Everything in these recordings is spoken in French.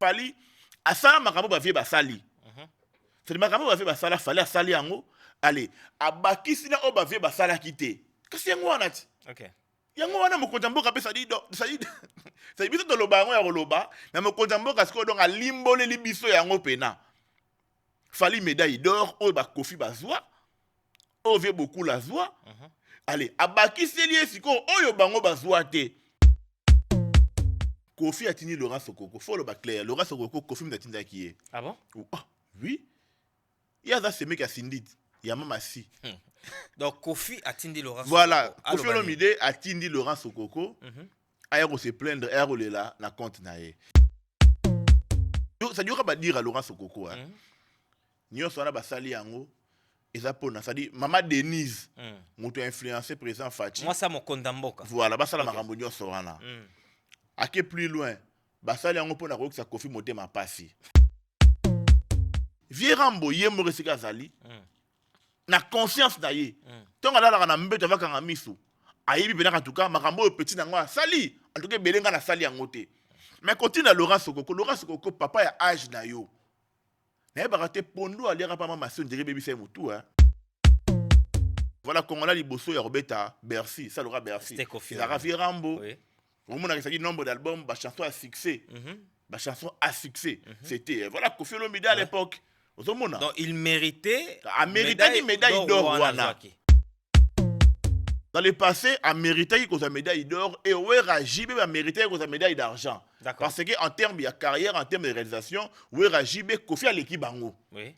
Fali asala makambo ba vie basali. C'est makambo ba vie basala Fali asali yango. Allez, abakisi na o ba vie basala kité. Kasi yango wana ti. OK. Yango wana mokonza mboka pe sadi biso to loba yango ya koloba na mokonza mboka siko donc alimbole libiso yango pena. Fali médaille d'or o ba Kofi bazwa. O vie beaucoup la zwa. Allez, abakisi lié siko oyo bango bazwa te. Kofi a tini Laurent Sokoko. Faut le clair. Laurent Sokoko, Kofi m'a tini qui est. Ah bon? Oui. Il y a ça, c'est mec à Sindit. Il y a même assis. Donc Kofi a tindi Laurent voilà. Sokoko. Kofi Olomide a tini Laurent Sokoko. Aéro se plaindre, aéro là, la compte naé. Ça dit qu'on va dire à Laurent Sokoko. Nous sommes à Sali Yango. Et ça pour ça dit Maman Denise. Mon influencé président Fati. Moi ça mon condamboka. Voilà, bah ça la marambo sorana. À qui plus loin, basali yango pona ko sa Kofi moté ma passi. Vie Rambo yemo resika zali. Na conscience na ye. Tonga la na mbeto va kanga misu. Ayibi bena katuka makambo petit na ngwa sali. En tout cas belenga na sali yango te. Mais continue na Laurent Sokoko papa ya âge na yo. Na ba raté pondo aliera pa mama son dirait bébé c'est mutu hein. Voilà Congolais liboso ya Robeta Bercy, ça Laura Bercy. C'était Kofi. Ça Vie Rambo. Oui. Au moment où il nombre d'albums, bah chanson à succès. Bah chanson à succès. C'était voilà Kofi Olomide à l'époque. Donc il méritait a mérité une médaille d'or wana. Dans le passé, a mérité une médaille d'or et Wera Jibé a mérité une médaille d'argent. Parce que en termes de carrière, en termes de réalisation, Wera Jibé Kofi a l'équipe bango. Oui.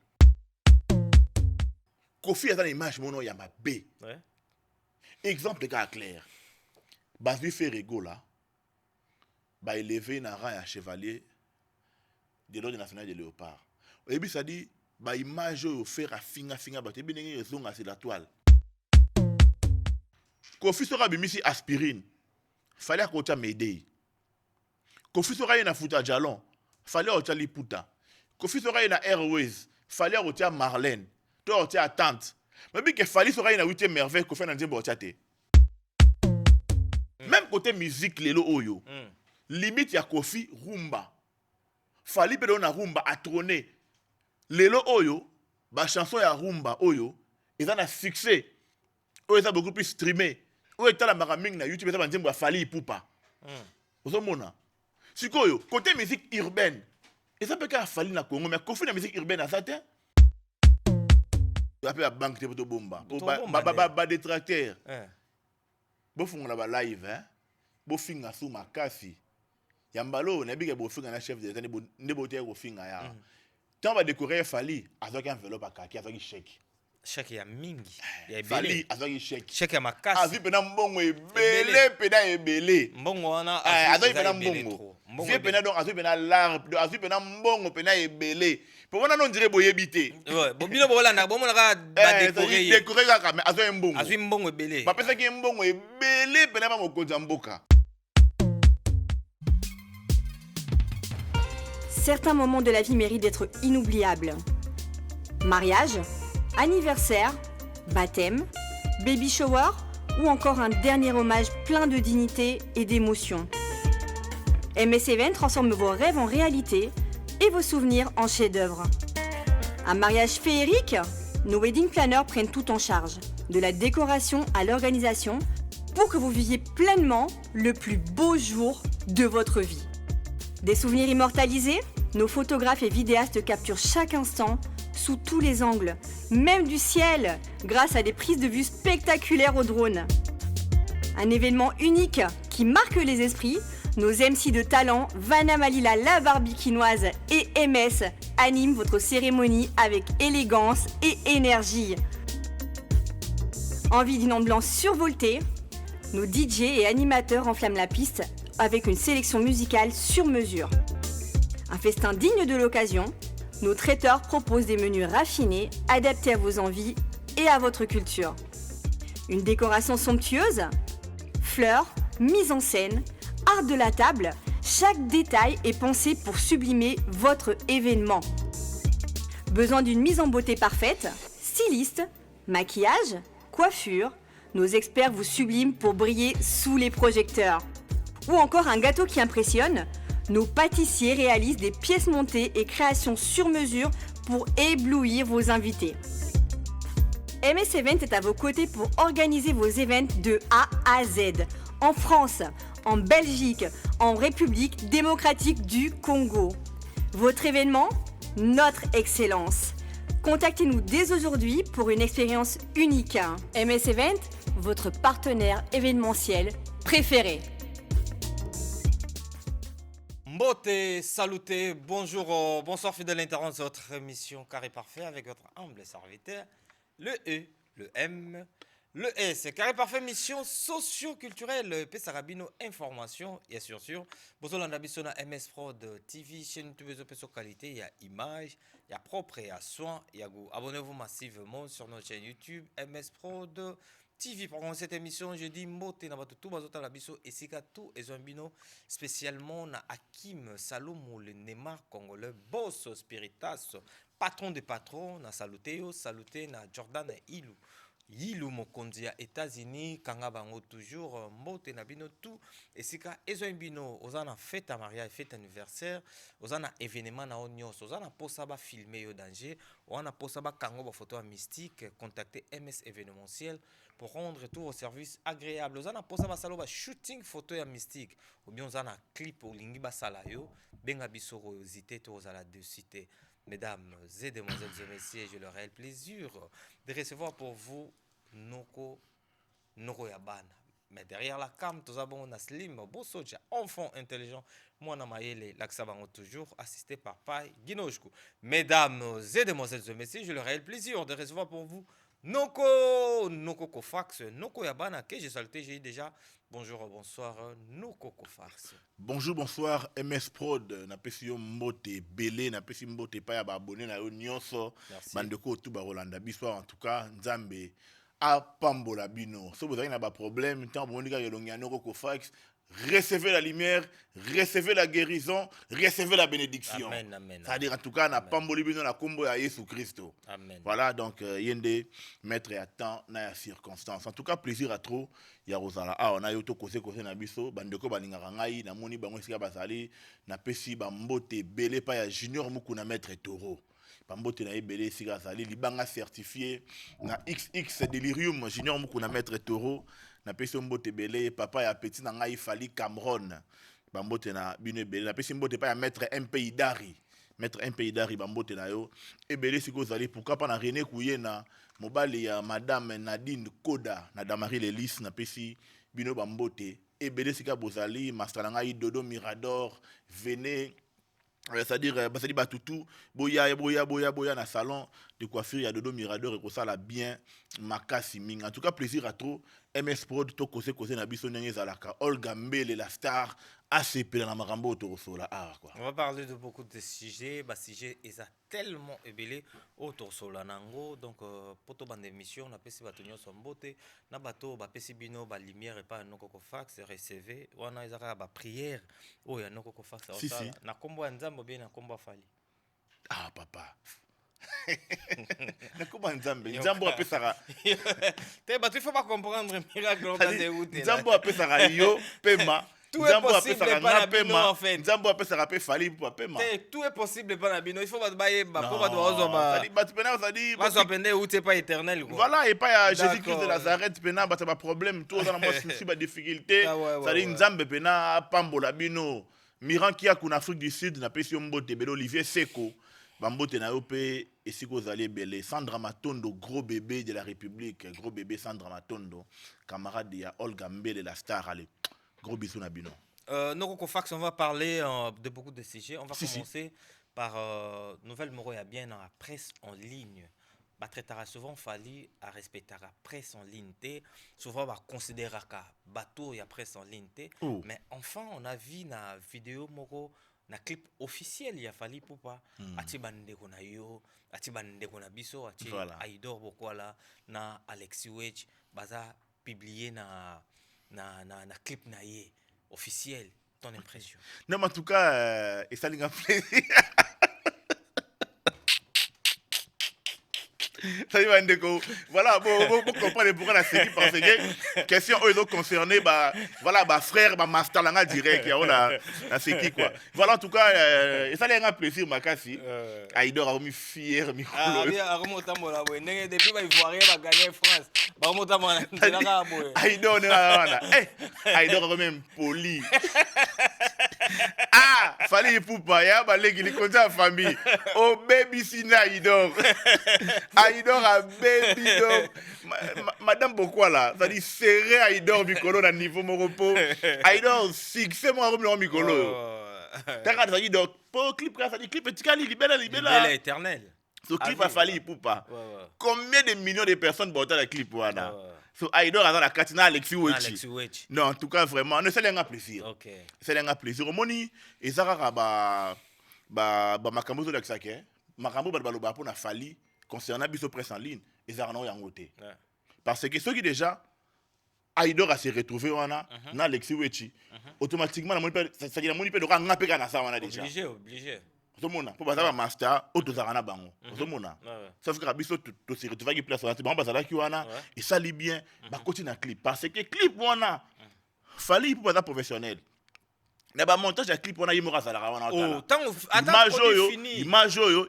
Kofi a une image mono yama B. Ouais. Exemple cas clair. Basbi Ferrego là. Bah élevé na rang à chevalier de l'ordre national de léopard. Et puis ça dit bah image au faire à finga bah tu bien les zonga sur la toile. Kofi sera bimisi aspirine. Fallait qu'on t'a m'aider. Kofi sera na futa jalon. Fallait qu'on t'a liputa. Kofi sera na Airways. Fallait qu'on t'a Marlène. Toi on t'a tante. Mais bien que fallait sera na 8e merveille Kofi na ndembo t'a te. Même côté musique lelo oyo. Limite ya Kofi rumba. Fali pedo na rumba a trôné. Lelo oyo, ba chanson ya rumba oyo, ils ont un succès. Oyo ça beaucoup plus streamé. Oyo ta la maraming na YouTube ça ba ndembo Fali ipupa. Ozomona. Sikoyo, côté musique urbaine. Et ça peut ka Fali na Congo mais Kofi na musique urbaine à ça te. Tu appelles la banque de poto bomba. Ba détracteur. Bo funga ba live hein. Bo finga sous makasi. Yambalo na bige bo finga na chef de l'État ne bo te ko finga ya. Tant va décorer Fali avec enveloppe kaki avec chèque. Chèque ya mingi. Ya Fali avec chèque. Chèque ya makasi. Avi pena mbongo ebele pena ebele. Mbongo wana avi pena mbongo. Vie pena donc avi pena l'arbre, avi pena mbongo pena ebele. Pour wana non dire boyebité. Ouais, bobino bola na bomo na ba décorer. Décorer kaka mais avi mbongo. Avi mbongo ebele. Ba pesa ki mbongo ebele pena ba mokonza mboka. Certains moments de la vie méritent d'être inoubliables. Mariage, anniversaire, baptême, baby shower ou encore un dernier hommage plein de dignité et d'émotion. MS Event transforme vos rêves en réalité et vos souvenirs en chefs-d'œuvre. Un mariage féerique, nos wedding planners prennent tout en charge, de la décoration à l'organisation, pour que vous viviez pleinement le plus beau jour de votre vie. Des souvenirs immortalisés, nos photographes et vidéastes capturent chaque instant sous tous les angles, même du ciel, grâce à des prises de vue spectaculaires au drone. Un événement unique qui marque les esprits, nos MC de talent, Vanna Malila la Barbikinoise et MS animent votre cérémonie avec élégance et énergie. Envie d'une ambiance survoltée, nos DJ et animateurs enflamment la piste avec une sélection musicale sur mesure. Un festin digne de l'occasion, nos traiteurs proposent des menus raffinés, adaptés à vos envies et à votre culture. Une décoration somptueuse, fleurs, mise en scène, art de la table, chaque détail est pensé pour sublimer votre événement. Besoin d'une mise en beauté parfaite, styliste, maquillage, coiffure, nos experts vous subliment pour briller sous les projecteurs. Ou encore un gâteau qui impressionne, nos pâtissiers réalisent des pièces montées et créations sur mesure pour éblouir vos invités. MS Event est à vos côtés pour organiser vos events de A à Z, en France, en Belgique, en République démocratique du Congo. Votre événement, notre excellence. Contactez-nous dès aujourd'hui pour une expérience unique. MS Event, votre partenaire événementiel préféré. Mbote, saluté, bonjour, bonsoir fidèle internaute de votre émission Carré Parfait avec votre humble serviteur, le E, le M, le S. Carré Parfait, mission socio-culturelle, Pesarabino, information, et sûr, bonjour l'anabiso na MS Prod TV, chaîne YouTube de qualité, il y a image, il y a propre et à soin, il y a goût. Abonnez-vous massivement sur notre chaîne YouTube MS Prod TV. Pour commencer cette émission, je dis Mbote na bato tout bazota la biso et sika tout et zombino spécialement na Hakim Salomo le Neymar congolais boss spiritas patron des patrons na saluteo saluté na Jordan Ilou Yilu mokonzi ya États-Unis kanga bango toujours Mbote na bino tout et sika ezombino ozana fête à mariage fête anniversaire ozana événement na onyos ozana posa ba filmer yo danger ozana posa ba kango ba photo mystique contacter MS événementiel pour rendre tous vos services agréables. Ozana posa ba salo ba shooting photo ya mystique ou bien ozana clip ou lingi ba sala yo benga biso curiosité to ozala de cité. Mesdames et demoiselles et messieurs, j'ai le réel plaisir de recevoir pour vous Noko Yabana. Mais derrière la cam, tous avons un slim, beau soja, enfant intelligent. Moi, na maïele, l'axabango toujours, assisté par Pai Guinojku. Mesdames et demoiselles et messieurs, j'ai le réel plaisir de recevoir pour vous Noko Kofax, Noko Yabana, que j'ai saluté, j'ai déjà. Bonjour, bonsoir, Noko Kofax. Bonjour, bonsoir, MS Prod. Na pesi yo mbote belé, na pesi mbote pa ya ba abonné na yo nyonso. Bandeko tout ba Rolanda biswa en tout cas Nzambe a pambola bino. So vous avez na ba problème, tant bon diga yo longia Noko Kofax. Recevez la lumière, recevez la guérison, recevez la bénédiction. Amen, amen. C'est-à-dire en tout cas, na pamboli bino na kombo ya Yesu Christo. Amen. Voilà, donc yende mettre à temps na ya circonstance. En tout cas, plaisir à trop. Ya Rosala. Ah, on a yoto kose na biso, bandeko balingaka ngai, na moni bango sika basali, na pesi bambote belé pa ya junior muku na maître taureau. Bambote na ebele sika basali, libanga certifié na XX delirium junior muku na maître taureau. Na pesi mbote belé papa ya petit na ngai fali Cameroun bambote na bino belé na pesi mbote pa ya maître MP Idari bambote na yo ebele siko zali pourquoi pas na René Kouyena mobali ya madame Nadine Koda na Damari Lelis na pesi bino bambote ebele sika bozali master na ngai Dodo Mirador venez c'est-à-dire basali batutu boya na salon de coiffure ya Dodo Mirador et ko sala bien makasi ming. En tout cas plaisir à trop. MS Prod to kose na biso ndenge zalaka Olga Mbele la star ACP na makambo to sola quoi. On va parler de beaucoup de sujets, sujets ils tellement ébélé autour sola nango donc poto bande émission na pesi bato nyonso mbote na bato ba pesi bino ba lumière et pas Noko Kofax recevé wana ezaka ba prière oya Noko Kofax na kombo ya Nzambe bien na kombo afali. Ah papa. Nzambo apesaka te bato il faut pas comprendre miracle on va dérouter Nzambo apesaka yo pema tout est possible pas bino en fait Nzambo apesaka pe fali pour pema tout est possible pas bino il faut pas bailler ba pour ba pena ça dit pas appender ou c'est pas éternel quoi voilà et pas Jésus-Christ de Nazareth pena ba problème tout dans moi si ba difficulté ça dit Nzambe pena pambola bino miran qui a en Afrique du Sud na pesi mbote belo Olivier Seko bambote na yope esiko zali belé Sandra Matondo gros bébé de la République gros bébé Sandra Matondo camarade ya Olga Mbele la star allez gros bisous na bino. Noko Kofax on va parler de beaucoup de sujets on va commencer par nouvelle moro ya bien dans la presse en ligne traitera souvent fali à respecter la presse en ligne souvent va considérer ka bateau ya presse en ligne mais enfin on a vu na vidéo moko na clip officiel ya fali poupa ati bandeko na yo ati bandeko na biso ati Aidor Bokwala na Alexis Wedge baza publié na clip na ye officiel ton impression? Non mais en tout cas et ça linga plaisir Ça y va, Ndeko. Voilà, vous comprenez pourquoi la série, parce que question, eux, ils concernés, voilà, frère, master, là, direct, il y a la série, quoi. Voilà, en tout cas, et ça, il y a un plaisir, Makassi. Aïdor a mis fier, Mikolo. Ah, bien, remonte moi là, ouais. Depuis, il faut rien, va gagner France. Remonte moi là, Aïdor, on est là, Aïdor a même poli. Ah, fallait poupa, ya, il est content la famille. Oh, baby, sina, Aïdor. Aïdor a baby, donc. Madame Bokwa là, ça dit serré Aïdor Mikolo dans niveau mon repos. Aïdor, succès, moi, Romeo Mikolo. T'as ça dit donc, pour clip, ça dit clip, tu as libéré. Libéré éternel. Ce clip a fallu poupa. Combien de millions de personnes vont dans le clip, voilà. So Aïdor a dans la Katina Alexis Wechi. Non, en tout cas, vraiment, c'est un plaisir. Ok. C'est un plaisir. Au moni, et ça ba makambo de l'exaké. Makambo ba pour na fali concernant biso presse en ligne, et ça non yangote. Parce que ceux qui déjà Aïdor a se retrouvé wana na Alexis Wechi. Automatiquement ça dit la moni peut doka ngapeka na ça wana déjà. Obligé. Ozomona pour bazala master otozarana bango. Ozomona. Sauf que biso to se retrouver qui place wana, c'est bon bazala ki wana et ça li bien ba continue na clip parce que clip wana fallait pour bazala professionnel. Na ba montage ya clip wana yimora zalaka wana otala. Oh, tant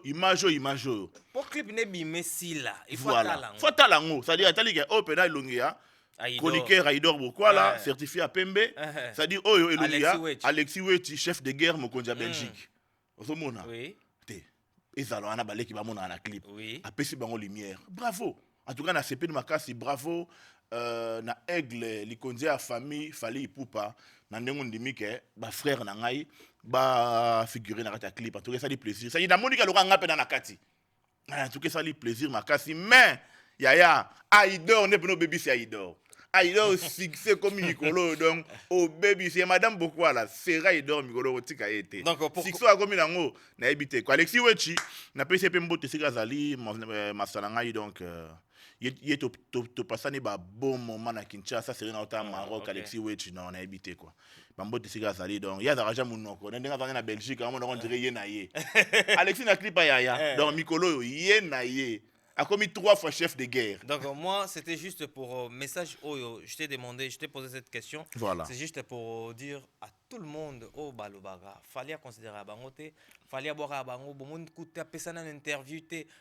image yo. Pour clip ne bimé si là, il faut voilà. Faut talango, c'est-à-dire atali ke open eye longia. Chroniqueur Aïdor Bokwala, certifié à Pembe, c'est-à-dire Oyo Elogia, Alexis Wechi, chef de guerre Mokonja Belgique. Ozomona. Oui. Ezalo ana balé qui va mona na clip. Oui. Apesi bango lumière. Bravo. En tout cas na CP de Makasi, bravo. Na aigle likonzi a famille fali ipupa na ndengo ndimike ba frère na ngai ba figurer na kata clip. En tout cas ça dit plaisir. Ça dit na monika loka ngape na kati. En tout cas ça dit plaisir Makasi mais Yaya Aïdor ne peut nos bébés c'est Aïdor. Aïdor succès comme Mikolo donc au baby c'est madame Bokwa là c'est Aïdor Mikolo tika été. Donc succès comme nango na habité quoi Alexis Wechi na pesi pembo te sika zali masananga donc il to passer ba bon moment na Kinshasa c'est na ota Maroc Alexis Wechi na on a habité quoi. Bambo te sika zali donc ya zaraja munoko ndenga zanga na Belgique on dirait ye na ye. Alexis na clip ya donc Mikolo ye na ye a commis 3 fois chef de guerre. Donc moi, c'était juste pour message, je t'ai demandé, je t'ai posé cette question. Voilà. C'est juste pour dire à tout le monde, oh balobaga, fallait considérer abangote, fallait boire abango, bon monde coûte à une interview,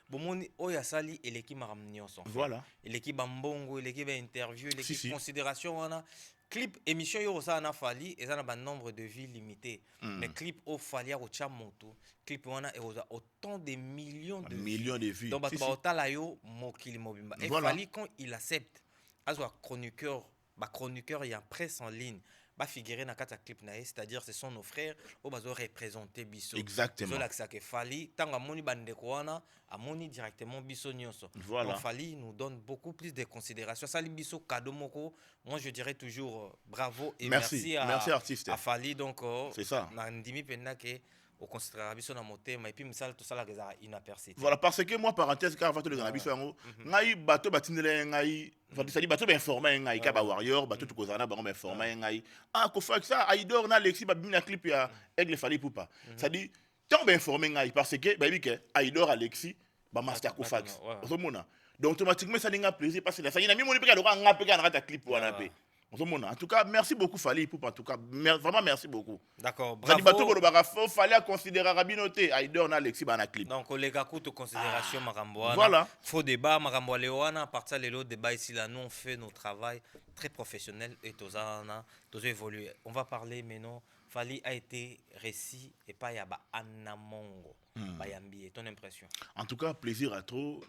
bon monde oh ya sali et l'équipe maramnion son. Voilà. Et l'équipe bambongo, l'équipe interview, l'équipe considération on a clip émission yo ça na fali et ça na un nombre de vues limité. Mais clip au fali au chamoto, clip on a autant de millions de vues. Donc bah otala yo mokili mobimba. Et fali quand il accepte azo chroniqueur, chroniqueur il y a presse en ligne. Ba figurer na kata clip na c'est-à-dire ce sont nos frères au bazo représenter biso. Exactement. Zo la que fali tanga moni bande ko wana amoni directement biso nyonso. Voilà. Donc fali nous donne beaucoup plus de considération. Ça li biso cadeau moko. Moi je dirais toujours bravo et merci artiste. À fali donc c'est ça. Na ndimi penna ke au considérer biso na motema et puis misala tout ça la geza inaperçu. Voilà parce que moi parenthèse car va-t-le dans la biso yango ngai bato batindele ngai c'est-à-dire bato ba informer ngai ka ba warrior bato to kozana ba informer ngai ko fa ça Aïdor na Alexis ba bimina clip ya aigle fali poupa c'est-à-dire tant ba informer ngai parce que ba bike Aïdor Alexis ba master ko fax ozomona donc automatiquement ça linga plaisir parce que ça ina mi moni pe ka doka ngape ka na ta clip wana pe. En tout cas, merci beaucoup Fali Poupa. En tout cas, vraiment merci beaucoup. D'accord. Bravo. Il fallait considérer Rabinoté, Aïdor na Alexis bana clip. Donc les gars coûte considération Maramboana. Voilà. Faux débat Marambo Léoana à partir de l'autre débat ici là nous on fait notre travail très professionnel et tozana tous évoluer. On va parler maintenant Fali a été récit et pas yaba anamongo. Bayambi, ton impression. En tout cas, plaisir à trop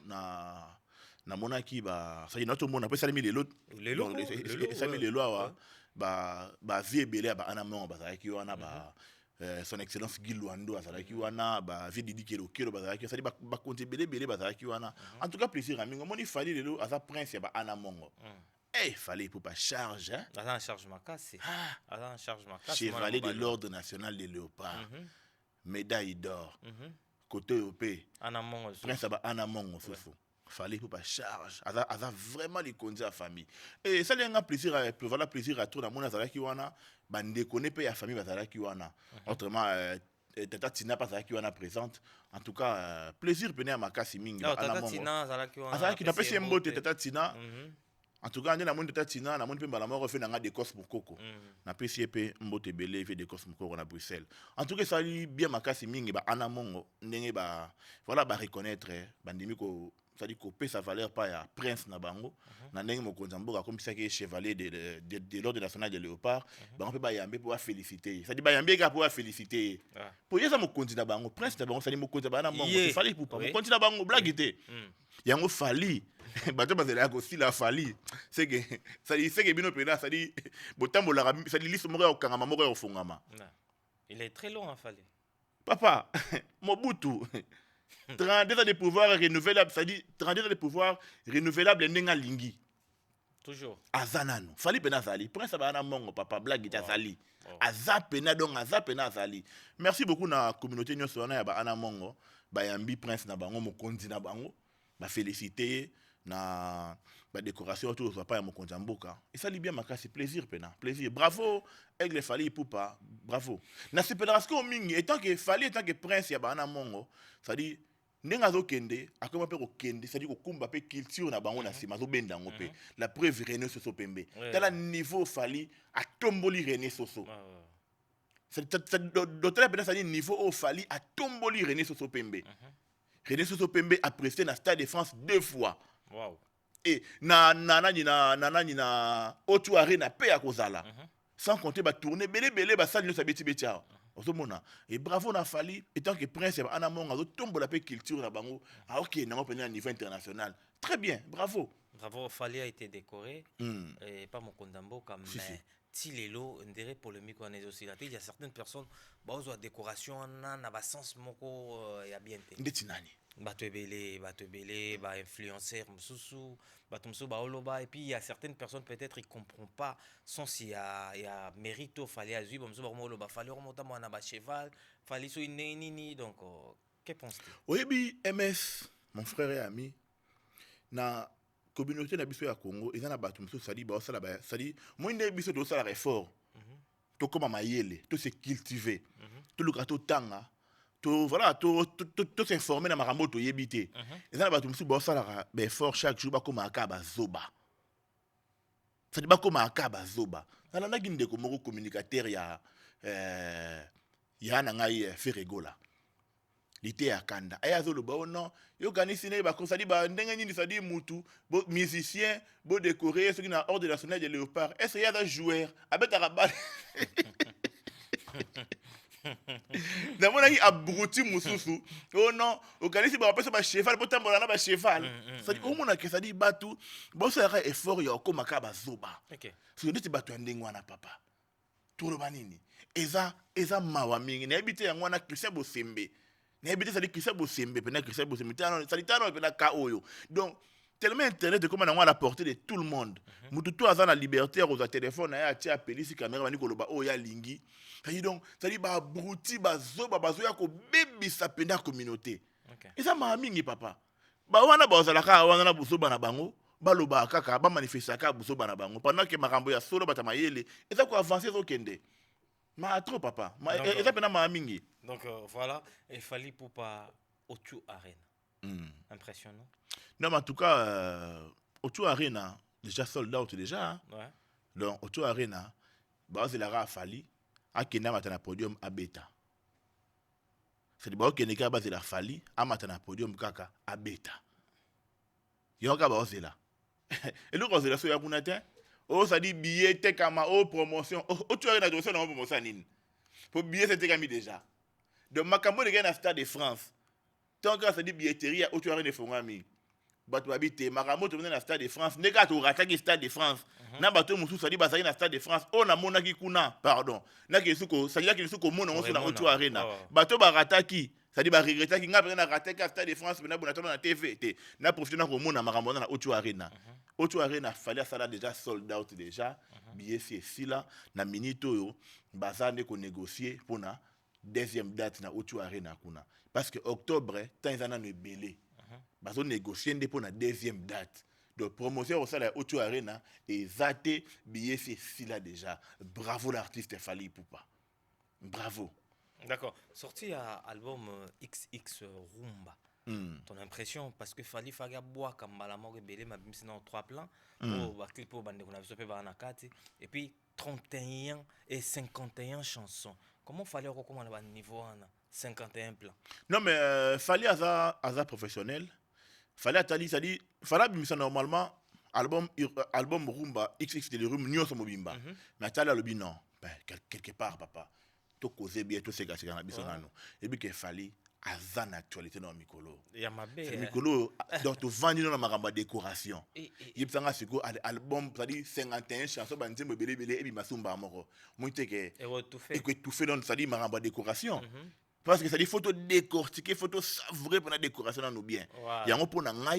na monaki ba ça y notre monde après ça mis les lots ça mis les lois ba vie belé ba anamon ba ça qui wana ba son excellence Gilwando ça qui wana ba vie Didi Kelo ba ça qui ça ba compter belé ba ça qui wana en tout cas plaisir à mingo moni fali lelo à sa prince ba anamongo fallait pour pas charge hein en charge makasi en charge makasi chevalier de l'ordre national des léopards médaille d'or côté européen anamongo prince ba anamongo fofo fallait pour pas charge ada vraiment les conduits à famille et ça les plaisir voilà plaisir à tout dans mon azala qui wana bande connaît pas la famille bazala qui wana autrement Tata Tina pas qui wana présente. En tout cas, plaisir pene à Makasi mingi. Non, Tata Tina, Zalaki wana. Azalaki na pesi mbote Tata Tina. Mhm. En tout cas, on a mon Tata Tina, na mon pe mbala moko fait na des cosmos coco. Na pesi epé mbote belé fait des cosmos coco na Bruxelles. En tout cas, ça lui bien Makasi mingi ba anamongo ndenge ba voilà ba reconnaître bandimi ko ça dit couper sa valeur pas ya prince na bango na ndenge mokonzi mboka comme ça qui chevalier de l'ordre national de léopard ba on peut ba yambe pour féliciter ça dit ba yambe ka pour féliciter pour yesa mokonzi na bango prince na bango ça dit mokonzi ba na mongo il fallait pour pas mokonzi na bango blague était yango fali bato bazela ko si la fali c'est que ça dit c'est que bino pena ça dit botambola ça dit liso moko okangama moko ofungama il est très long à fali papa Mobutu 32 ans de pouvoir renouvelable, c'est-à-dire 32 ans de pouvoir renouvelable ndenge lingi. Toujours. Azanano. Fali pena zali. Prince bana mongo papa blague ita zali. Azapena donc azapena zali. Merci beaucoup na communauté nyonso wana ya ba ana mongo, ba yambi prince na bango mokonzi na bango, ba féliciter na ba décoration autour de papa ya mokonzi mboka. Et ça li bien makasi plaisir pena. Plaisir. Bravo Aigle Fali Poupa. Bravo. Na sepelarasko mingi étant que Fali étant que prince ya ba ana mongo, c'est-à-dire nenga zo kende akoma pe ko kende c'est-à-dire ko kumba pe culture na bango na sima zo benda ngo pe la preuve René Soso Pembe tala niveau Fali a tomboli René Soso c'est d'autres peut dire niveau au Fali a tomboli René Soso Pembe René Soso Pembe a presté na Stade de France 2 fois et na Otu Arena pe ya kozala sans compter ba tourner belé ba salle no sabeti betia. Et bravo na Fali étant que prince ana monga zo tombo la culture na bango ah OK na ngopena à niveau international très bien bravo Fali a été décoré et pas mon condambo comme mais tilelo ndere polémique on est aussi là il y a certaines personnes ba zo décoration na ba sens moko ya bien té ndeti nani bato belé ba influenceur mususu bato mususu ba oloba et puis il y a certaines personnes peut-être ils comprennent pas son si il y a mérite Fali azui ba mususu ba oloba Fali remonta na ba cheval Fali so nini donc que penses-tu oui MS mon frère et ami na communauté na biso ya Congo ils na bato mususu sali ba osala ba sali moi ne biso do sala effort to koma mayele to se cultiver to lukato tanga voilà, tout s'informer dans ma ramoto yébité. Et ça, tu me dis, bon, ça, ben fort chaque jour, comme un cas zoba. Ça dit pas comme un cas zoba. Ça n'a pas de comme communicateur ya nangai Ferregola. L'ité à Kanda. Aya zolo ba non, yoganisine ba ko ça dit ba ndenge ni ça dit mutu, bo musicien, bo décoré, ce qui na ordre national de léopard. Est-ce qu'il y a des joueurs avec Arabal? Namona abruti mususu oh non okanisi ba pesa ba cheval potambola na ba cheval ça dit omona que ça dit batu bon ça ra effort ya ko makaba zoba OK so ndeti batu ndengwa na papa tolo banini eza mawa mingi na habité yango na Christian Bosembe na habité ça dit Christian Bosembe pena Christian Bosembe tano ça dit tano pena ka oyo donc tellement internet de comment on a la portée de tout le monde mutu to azana liberté aux téléphone na ya tia police caméra bani ko loba o ya lingi donc ça dit ba bruti ba zoba bazoya ko bebisa penda communauté et ça m'a mingi papa ba wana ba ozalaka wana na busoba na bango ba loba kaka ba manifester ka busoba na bango pendant que makambo ya solo bata mayele et ça ko avancer zo kende ma trop papa et ça pena m'a mingi donc voilà il fallait pour pas Otu Arena impressionnant non mais en tout cas Otu Arena déjà sold out déjà hein? Ouais. Donc Otu Arena ba ozela Fali akenda matana podium abeta c'est de ba okende ka ba zela Fali amatana podium kaka abeta yoka ba ozela et le ozela so ya kunate o ça dit billet te kama o promotion Otu Arena de so na promotion nini pour billet c'était kami déjà de makambo de na Stade de France tant que ça dit billetterie à Otu Arena fongami bato babite makambo to na Stade de France neka to rataki Stade de France na bato mususu sali bazali na Stade de France on a monaki kuna pardon na kesuko sali ki kesuko mona on na Otu Arena bato ba rataki sali ba regretaki nga na rataki Stade de France na bonato na TV te na profiter na ko mona makambo na Otu Arena Otu Arena fallait ça déjà sold out déjà billet c'est là na minute yo bazande ko négocier pour na deuxième date na Otu Arena kuna parce que octobre tant ils en ont belé bazo négocier pour la deuxième date de promotion au salaire Otu Arena et zate billet c'est là déjà bravo l'artiste Fali Poupa bravo D'accord. Sorti à album XX Rumba. Ton impression, parce que Fally Faga boit comme Malamor et Belé, ma bim sinon 3 plans. Pour clip pour bande qu'on a vu par Anakati. Et puis 31 et 51 chansons. Comment fallait recommander le niveau 51 plans? Non, mais Fally Aza professionnel. Fally Atali, ça dit, Fally bimisa normalement, album Rumba, XX de Rumba, Nyo Somobimba. Mais Atali a le dit non. Ben, quelque part, papa. Tout causé bien, tout c'est gâché dans la bisonano. Et puis qu'il Fally Aza actualité dans Mikolo. C'est Mikolo, donc tu vends dans ma décoration. Il y a un album, c'est-à-dire 51 chansons, et puis Masumba Amoro. Moi, tu sais que tout fait dans, c'est-à-dire ma décoration. Parce que ça dit photo décortiquer, photo savourer pour la décoration dans nos biens. Il y a un point dans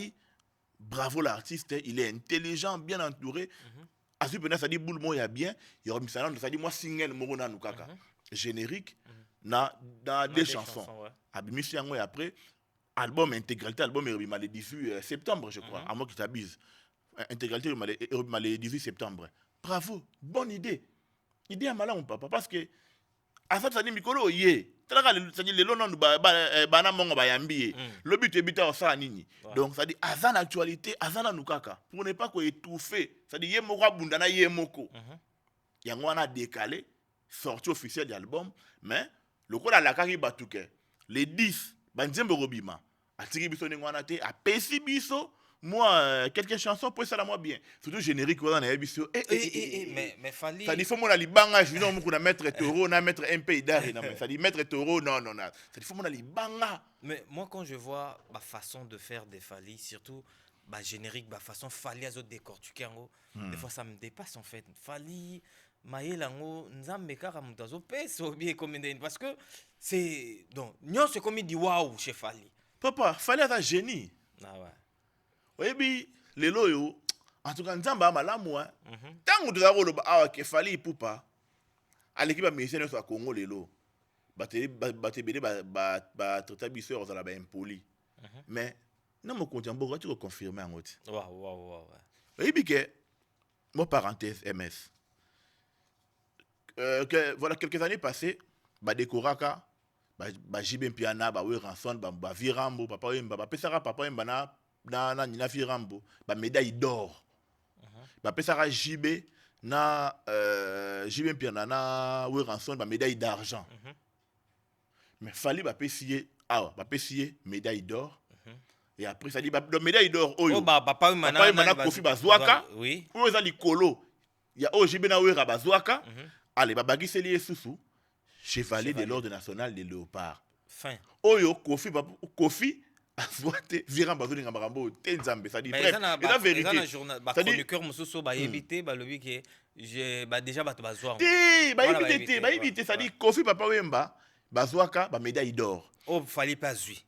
bravo l'artiste, il est intelligent, bien entouré. À ce point ça dit boule moi il y a bien, il y a ça dit moi single moro na nukaka. Générique dans des chansons. Abimisi yango et après album intégralité, album le 18 septembre je crois, à moi qui t'abuse. Intégralité le 18 septembre. Bravo, bonne idée. Idée à malin papa parce que à ça dit Mikolo yé. C'est-à-dire les lots nous bana mongo bayambi le but est bita ça nini donc ça dit azan actualité azana nukaka pour ne pas ko étouffer ça dit yemoko abundana yemoko yango wana décalé sortie officielle de l'album mais le ko la kaki batuke les 10 banzembe robima atiki biso ngwana te a pesi biso moi quelques chansons pour ça la moi bien surtout générique on a biso mais Fally ça dit faut mon libanga je non mon mettre taureau na mettre MP d'art non mais ça dit mettre taureau non ça dit faut mon libanga mais moi quand je vois ma façon de faire des Fally surtout bah générique bah façon Fally à autres décortiquer en des fois ça me dépasse en fait Fally mayelango nzambe kaka mutazo peso bien comme parce que c'est donc non c'est comme il dit waouh chez Fally papa Fally a un génie ah ouais. Oui, les loyaux, en tout cas, Nzamba malamu hein. Tant que tu as rôle à que Fally poupa, à l'équipe américaine soit Congo les lots, baté bélé traiter bisseur dans la impoli. Mais non mon compte en bon tu confirmer en autre. Waouh. Oui que moi parenthèse MS. Voilà quelques années passées, décoraka, JB Piana, we ranson, virambo, papa Wemba, pesara papa Wemba na Firambo, médaille d'or. Pesara JB na JB Piana na we ranson, médaille d'argent. Mais Fally pesier médaille d'or. Et après ça dit médaille d'or oyo. Papa Wemba Kofi bazwaka. Oui. Ou za likolo. Ya JB na we bazwaka. Allez, babagisi lié sous chevalier de l'ordre national des léopards. Fin. Oyo Kofi azwate viram bazolinga makambo tenzambe ça dit bref et la vérité. Ça dit chroniqueur mususu ba éviter ba lobi que je ba déjà ba bazwa. Ba éviter ça dit Kofi papa Wemba bazwaka ba médaille d'or. Oh Fally pas zui.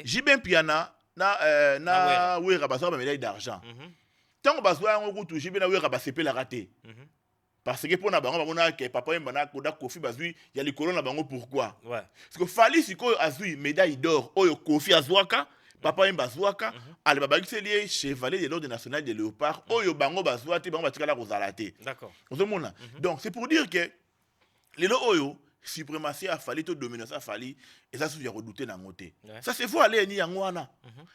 Jibin Piana na wera bazwa ba médaille d'argent. Tant bazwa ngo kutu Jibin na wera ba sepe la raté. Parce que pour na bango bamona que papa Wemba na koda Kofi bazui ya likolo na bango pourquoi ouais parce que Fally siko azui médaille d'or oyo Kofi azwaka papa Wemba azwaka ale babagisi lié chevalier de l'ordre national des léopards oyo bango bazwa te bango batikala kozala te d'accord ozomona donc c'est pour dire que les oyo suprématie a Fally to dominance a Fally et ça se redouter na ngote ça c'est faut aller ni yangwana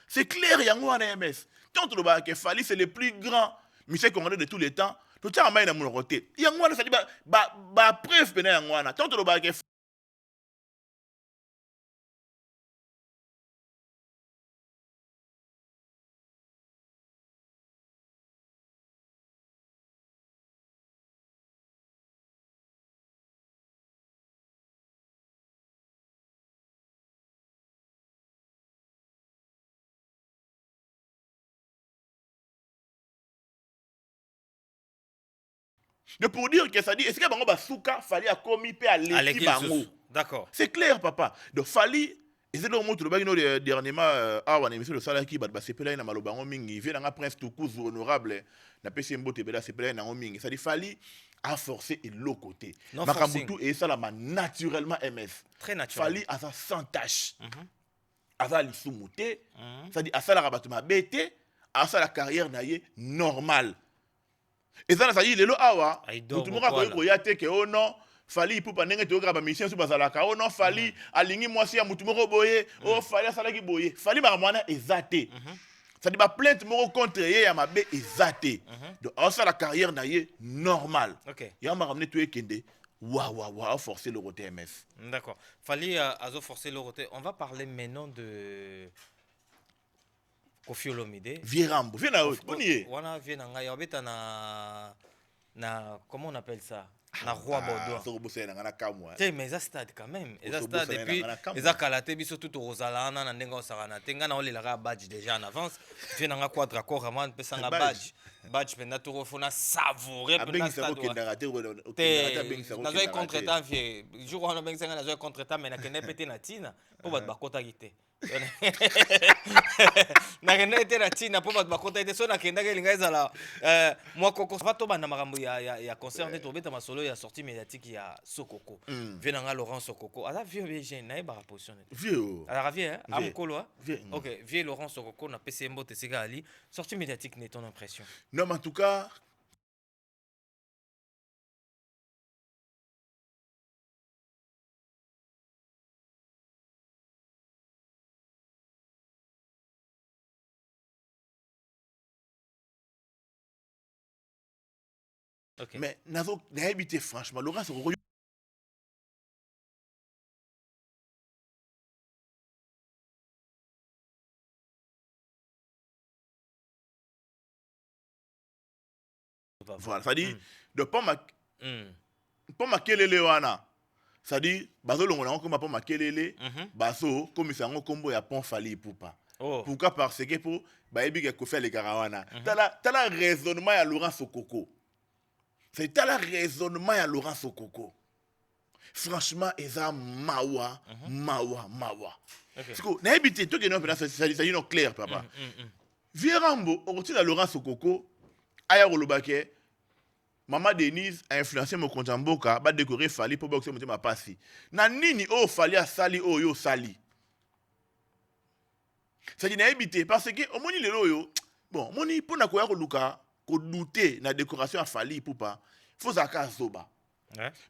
c'est clair yangwana MS tant to ba que Fally c'est le plus grand monsieur congolais de tous les temps. Tout ça en main dans mon côté. Il y a un ça dit preuve pena yangwana. Tant le bagage. De pour dire que ça dit, est-ce que bango basuka Fally a commis pe à l'équipe bango. D'accord. C'est clair papa. Donc Fally et c'est le mot le bagino dernièrement on émission le sala qui sepela na malobango mingi vient na prince Tukuzu honorable na pesi mbote bela sepela na mingi. Ça dit Fally a forcé et l'autre côté. Makambutu et ça la naturellement MS. Très naturel. Fally a ça sans tâche. A ça lisumuté. Ça dit a ça la rabatuma bête, a ça la carrière naie normale. Et ça, ça y est, le awa, tout le monde a dit que oh non, Fali Ipupa ndenge toyoka ba mission so bazalaka oh non Fali alingi mwasi ya mutu moko boye oh Fali asalaki boye Fali ba mwana ezate ça dit ba plainte moko contre ye ya mabe ezate donc ça la carrière na ye normal ya ma ramener tout ekende wa forcer le roté MS. D'accord. Fali azo forcer le roté. On va parler maintenant de Koffi Olomide. Vierambo, viens là, bonier. Wana vient nga yobeta na comment on appelle ça? Na roi Bordeaux. So bosé na ngana kamwa. Tiens mais ça stade quand même. Et ça stade et puis les akalaté biso tout Rosala na ndenga osarana. Tenga na olelaka badge déjà en avance. Vient nga quadre accord avant pesa nga badge. Badge penda to fona savourer penda stade. Nazo contre-temps vie. Jour on a benga nga nazo contre-temps mais na kene pété na tina pour bat bakota gité. Na kende ete na tina po bat bakota ete so na kenda ke linga ezala moi koko va to bana makambo ya concert de tobeta masolo ya sortie médiatique ya Sokoko venanga Laurent Sokoko ala vieux jeune na ba positionner vieux ala vieux amkolo OK vieux Laurent Sokoko na PCMBO te sega ali sortie médiatique n'est ton impression? Non mais en tout cas Okay. Mais nazo habité franchement Laurent Sokoko voilà ça dit de pas ma kelele wana ça dit bazo longo na ko ma pas ma kelele baso comme ça ngo kombo ya pont Fali Ipupa. Pourquoi parce que pour ba ebi ke ko faire les karawana tala raisonnement ya Laurent Sokoko. C'est à la raisonnement à Laurent Sokoko. Franchement, ils ont mawa. C'est quoi? N'habitez tout que non, ça dit non clair, papa. Vierambo, on retient à Laurent Sokoko, aya rolobake, Maman Denise a influencé mon compte en boka, ba décorer Fali pour boxer mon ma passi. Na nini oh Fali a sali oh yo sali. Ça dit n'habitez parce que au moni le yo, bon, moni pour na koya luka. Ko douter na décoration à Fali Ipupa faut zaka zoba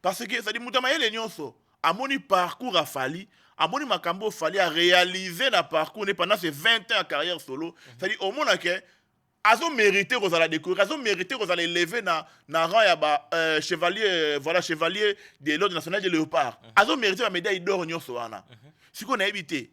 parce que ça dit mutama yele nyonso amoni parcours à Fali amoni makambo Fali a réalisé na parcours pendant ces 20 ans de carrière solo ça dit au monde que azo mérité ko la décorer azo mérité ko la élever na rang ya ba chevalier voilà chevalier de l'ordre national de léopard azo mérité la médaille d'or nyonso wana siko na évité.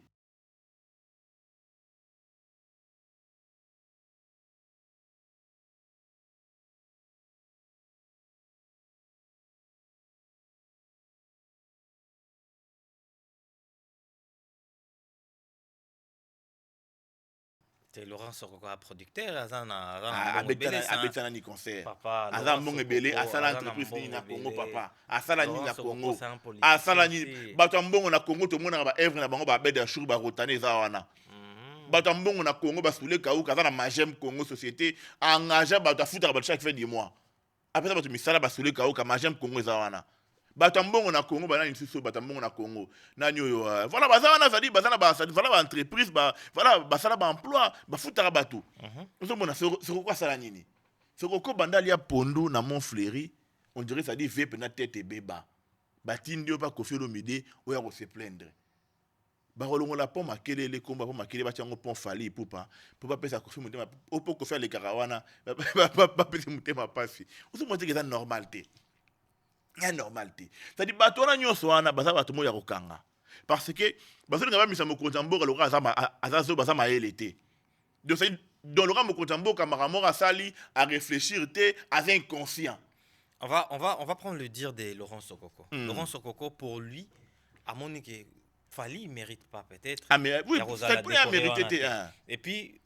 C'est Laurent Sokoko producteur abetana ni concert azan monge belé asala entreprise ni na Congo papa asala ni na Congo asala ni bato mbongo na Congo to mona ba œuvre na bango ba beda shuru ba rotane za wana bato mbongo na Congo ba soule ka uka za Magem Congo société engagé bato futa ba chaque fin du mois après bato misala ba soule ka uka Magem Congo za wana bato mbongo na Congo bana nisuso bato mbongo na Congo nani yo voilà bazana zadi bazana ba voilà ba entreprise ba voilà basala ba emploi ba futara bato nous mona c'est quoi ça la nini c'est ko bandali ya pondu na Montfleury on dirait ça dit vepe na tête beba batindi pa Koffi Olomide oya ko se plaindre ba rolongo la pont makelele komba pont makelele ba tiango pont Fali Ipupa pour pas pesa Koffi mutema pour ko faire les karawana ba pesa mutema pasi nous mona que ça normalité ya normalité c'est-à-dire bato wana nyonso wana baza bato mo ya kokanga parce que bazo ngaba misa mokonza mboka loka azazo baza maele te donc c'est dans le mokonza mboka makamora sali à réfléchir te à inconscient. On va prendre le dire de Laurent Sokoko. Laurent Sokoko pour lui à mon que Fali mérite pas peut-être. Ah mais oui, c'est plus à mériter et puis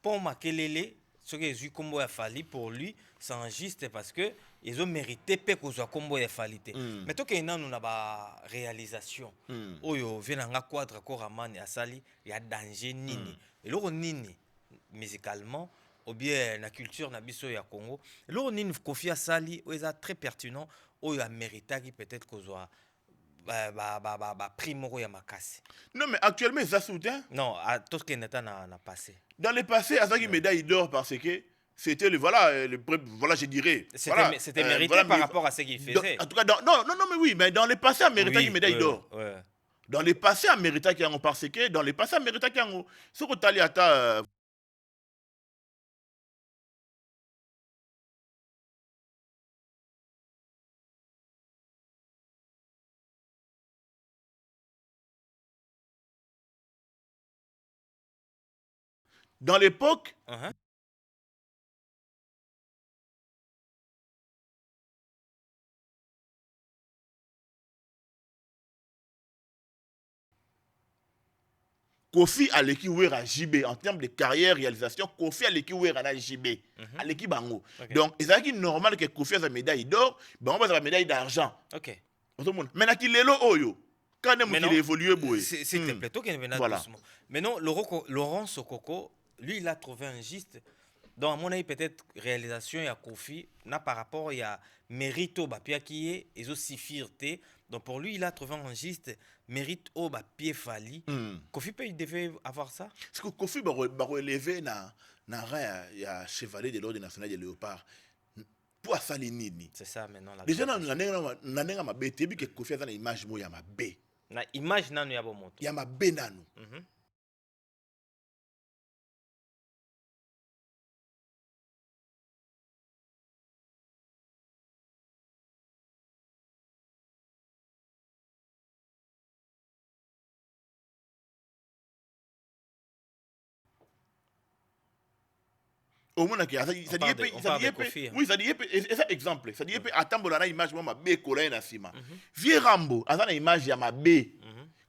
pour Makelele ce que j'ai combo à Fali pour lui c'est injuste parce que ils ont mérité peu qu'on soit combo à Fali. Mais toi qu'il y a une réalisation oyo venanga quadre koraman ya sali il y a danger nini et loro nini musicalement ou bien la culture na biso ya Congo loro nini Koffi sali est très pertinent oyo a mérité qui peut-être qu'on soit primo ya makasi. Non mais actuellement ça soutient. Non, tout ce qui n'est pas passé. Dans le passé, à ça qui médaille d'or parce que c'était voilà, voilà, je dirais. Voilà, C'était mérité voilà, par mais- rapport à ce qu'il faisait. En tout cas, non, mais oui, mais dans les passés, il méritait une médaille d'or. Ouais. Dans les passés, il méritait qu'il y ait un parce que dans les passés, il méritait qu'il y ait un. Ce que tu as dit, dans l'époque, Uh-huh. Kofi Aleki Wera JB, en termes de carrière, réalisation, Kofi Aleki Wera na JB, Aleki Bango. Ok. Donc, c'est normal que Kofi ait une médaille d'or, ben on va avoir une médaille d'argent. Ok. Maintenant, qu'il est là, Oyo, quand même Mais qu'il non, évolue, boy. s'il te plaît, toi qui es Voilà. doucement. Maintenant, Laurent Sokoko, lui, il a trouvé un giste. Donc, à mon avis, peut-être réalisation, il y a Kofi, là, par rapport, il y a mérite au Bapia qui est, et aussi fierté. Donc, pour lui, il a trouvé un giste, mérite au Bapia Fali. Kofi, il devait avoir ça. Parce que Kofi va relever na rang ya chevalier de l'ordre national de léopard. Pour ça, les nini. C'est ça maintenant. La Déjà, na ma bé, que Kofi a une image mo ya ma bé. na image nanu ya bomoto. Ya ma bé nanu. Au moins, ça dit oui, ça dit et ça exemple, ça dit attends la image moi ma bé colère na sima. Vieux Rambo, a une image ya ma bé.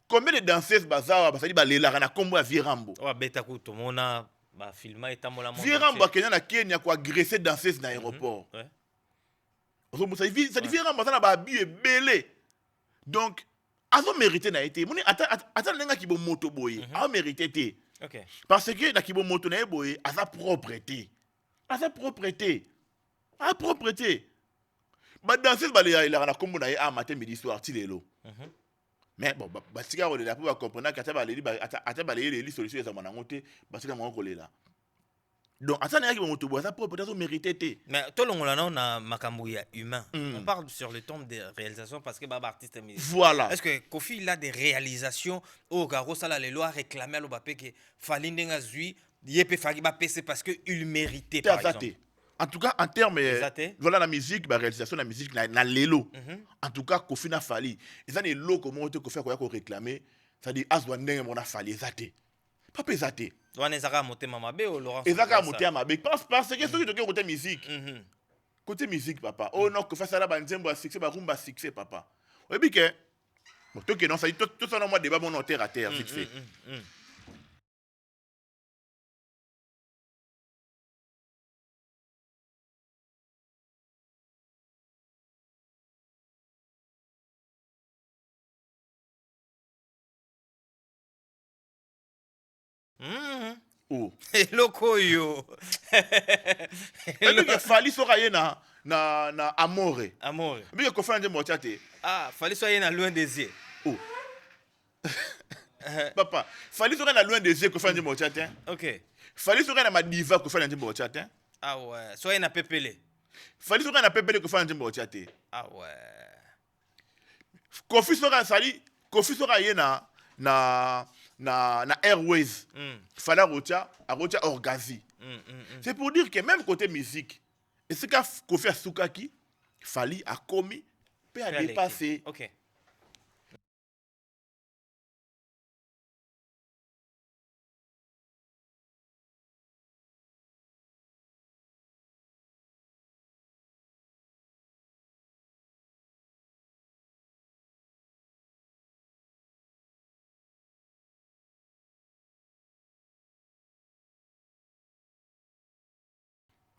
Combien de danseuses bazawa ça dit ba lela na kombo ya Vieux Rambo. Wa beta ku to mona ba filma etamola Vieux Rambo Kenya na Kenya ko agresser danseuse na aéroport. Ouais. Ça dit Vieux Rambo ça na ba bi belé. Donc azo mérité na été. Moni attends lenga ki bo moto boye. A mérité té. Ok. Parce que na ki bo moto na boye a sa propreté. A sa propreté. A propreté. Ba danseuse ba lela na kombo na a matin midi soir ti lelo. Mais bon, si on a pour comprendre que les solutions sont en côté, parce que on là. Donc, à ça, il y a qui ça peut mériter. Mais tout le monde a makambo ya humain. On parle sur le temps de réalisation parce que baba artiste est musicien. Voilà. Est-ce que Kofi il a des réalisations au Garo ça les lois réclamé à l'Obapé que fallait ndenga zui yepé fagi ba PC parce que il méritait par exemple. En tout cas, en termes voilà la musique, la réalisation de la musique, na lelo. En tout cas, Kofi n'a fallu. Et ça, les lots, comment on te fait quoi réclamer, ça dit, Aswandeng, on a fallu, zate. Pas pesate. On est à monter Mama B ou Laurent. Et ça, à monter à ma bec. Parce que ceux qui sont côté musique. Côté musique, papa. Oh non, que fait ça là, banzembo, succès, rumba, succès, papa. Oui, bien que. Bon, toi, non, ça dit, tout ça, non, moi, débat, mon terre à terre, vite fait. Oh. Loko yo. Et puis Fali sera na amore. Amore. Mais que Kofi Anjem Motiate. Ah, Fali soit na loin des yeux. Oh. Papa, Fali sera na loin des yeux Kofi Anjem Motiate. OK. Fali sera na ma diva Kofi Anjem Motiate. Ah ouais, soit na pepele. Fali sera na pepele Kofi Anjem Motiate. Ah ouais. Kofi sera na Airways. Fala Rocha, a Rocha Orgazi. C'est pour dire que même côté musique, et ce qu'a Kofi Asukaki, Fali a commis, peut a dépassé. OK.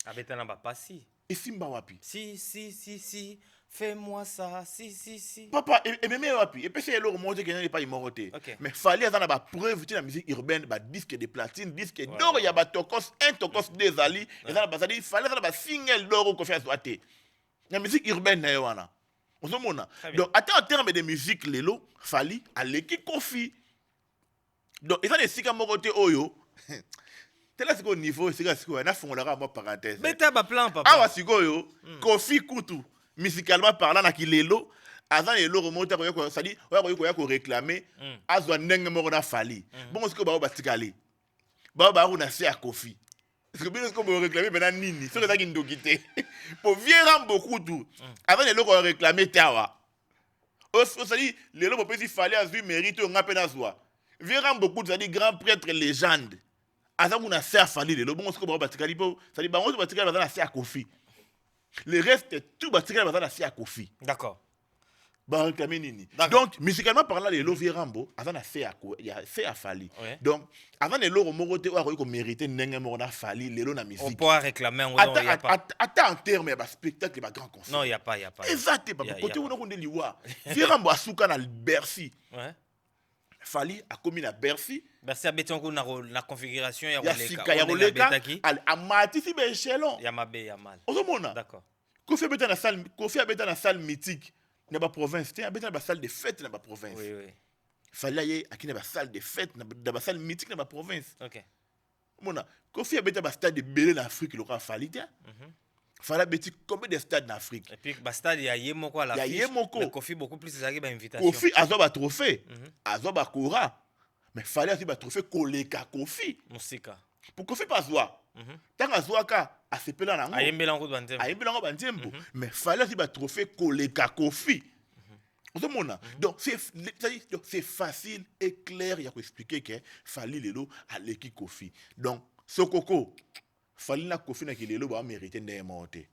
Abetana ba passi. Et Simba Wapi. Si, fais-moi ça. Si. Papa, et même Wapi. Et puis c'est l'heure monté qu'il n'est pas immorté. Okay. Mais fallait avoir la preuve de la musique urbaine, disque de platine, disque d'or, il y a un tokos, deux ali, et ça il fallait avoir un single d'or au Kofi Aswate. La musique urbaine, on se montre. Donc, en termes de musique, Lelo, fallait aller qui Kofi. Donc, ils ont des sikamoroté Oyo. tela siko niveau sika siko na fongolaka moi parenthèse Beta ba plan papa. awa sikoyo Kofi Kutu musicalement parlant na kilelo azan lelo remonter ko sali oya ko réclamer azwa ndenge moko na Fally bon siko ba batikali ba na se à Kofi parce que bien ce qu'on veut réclamer maintenant nini c'est ça qui nous quitter pour virer beaucoup tout avant lelo ko réclamer tawa o sali lelo mo pesi Fally azu mérite on appelle azwa virer beaucoup ça dit grand prêtre légende azan na se à Fally lelo bon siko ba batikali po sali ba on batikali na se à Kofi. Le reste, tout va tirer dans la Kofi. D'accord. Donc, musicalement parlant, les lots Rambo, avant a fait à Fally. Donc, avant les lots Moroté, on a mérité Nengamona Fally, les lots na musique. On peut réclamer un attends en termes, il y a un spectacle, il y a un grand concert. Non, il n'y a pas. Exactement. Côté où on a dit, Rambo a souka dans Bercy. Fally a commis la Bercy. Bercy a béton la configuration. Il y a Sika, il y a Roleka. A Matisi, il y a échelon. Il y a Mabé, il y a Mal. D'accord. Kofi a béton la salle mythique. Dans la province, il y a une salle de fête dans la province. Oui. Fallait qu'il y ait une salle de fête dans la salle mythique dans la province. OK. Mona, Kofi a un stade de Belé en Afrique, il aura fallu. Fallait bétir combien de stades en Afrique. Et puis stade il y a Yemoko à la fiche. Il y a Yemoko. Mais Kofi beaucoup plus c'est une invitation. Kofi a un trophée. A un Kora. Mais fallait aussi un trophée Koleka Kofi. Musika. Pour Kofi pas zoa. Tant que zoaka a se pela nango. A yembelango bantembo. A yembelango bantembo. Mais fallait aussi un trophée Koleka Kofi. Donc c'est facile et clair, il y a expliquer que Fally lelo a l'équipe Kofi. Donc Sokoko Fally na Kofi na kilelo ba mériter ndé monter.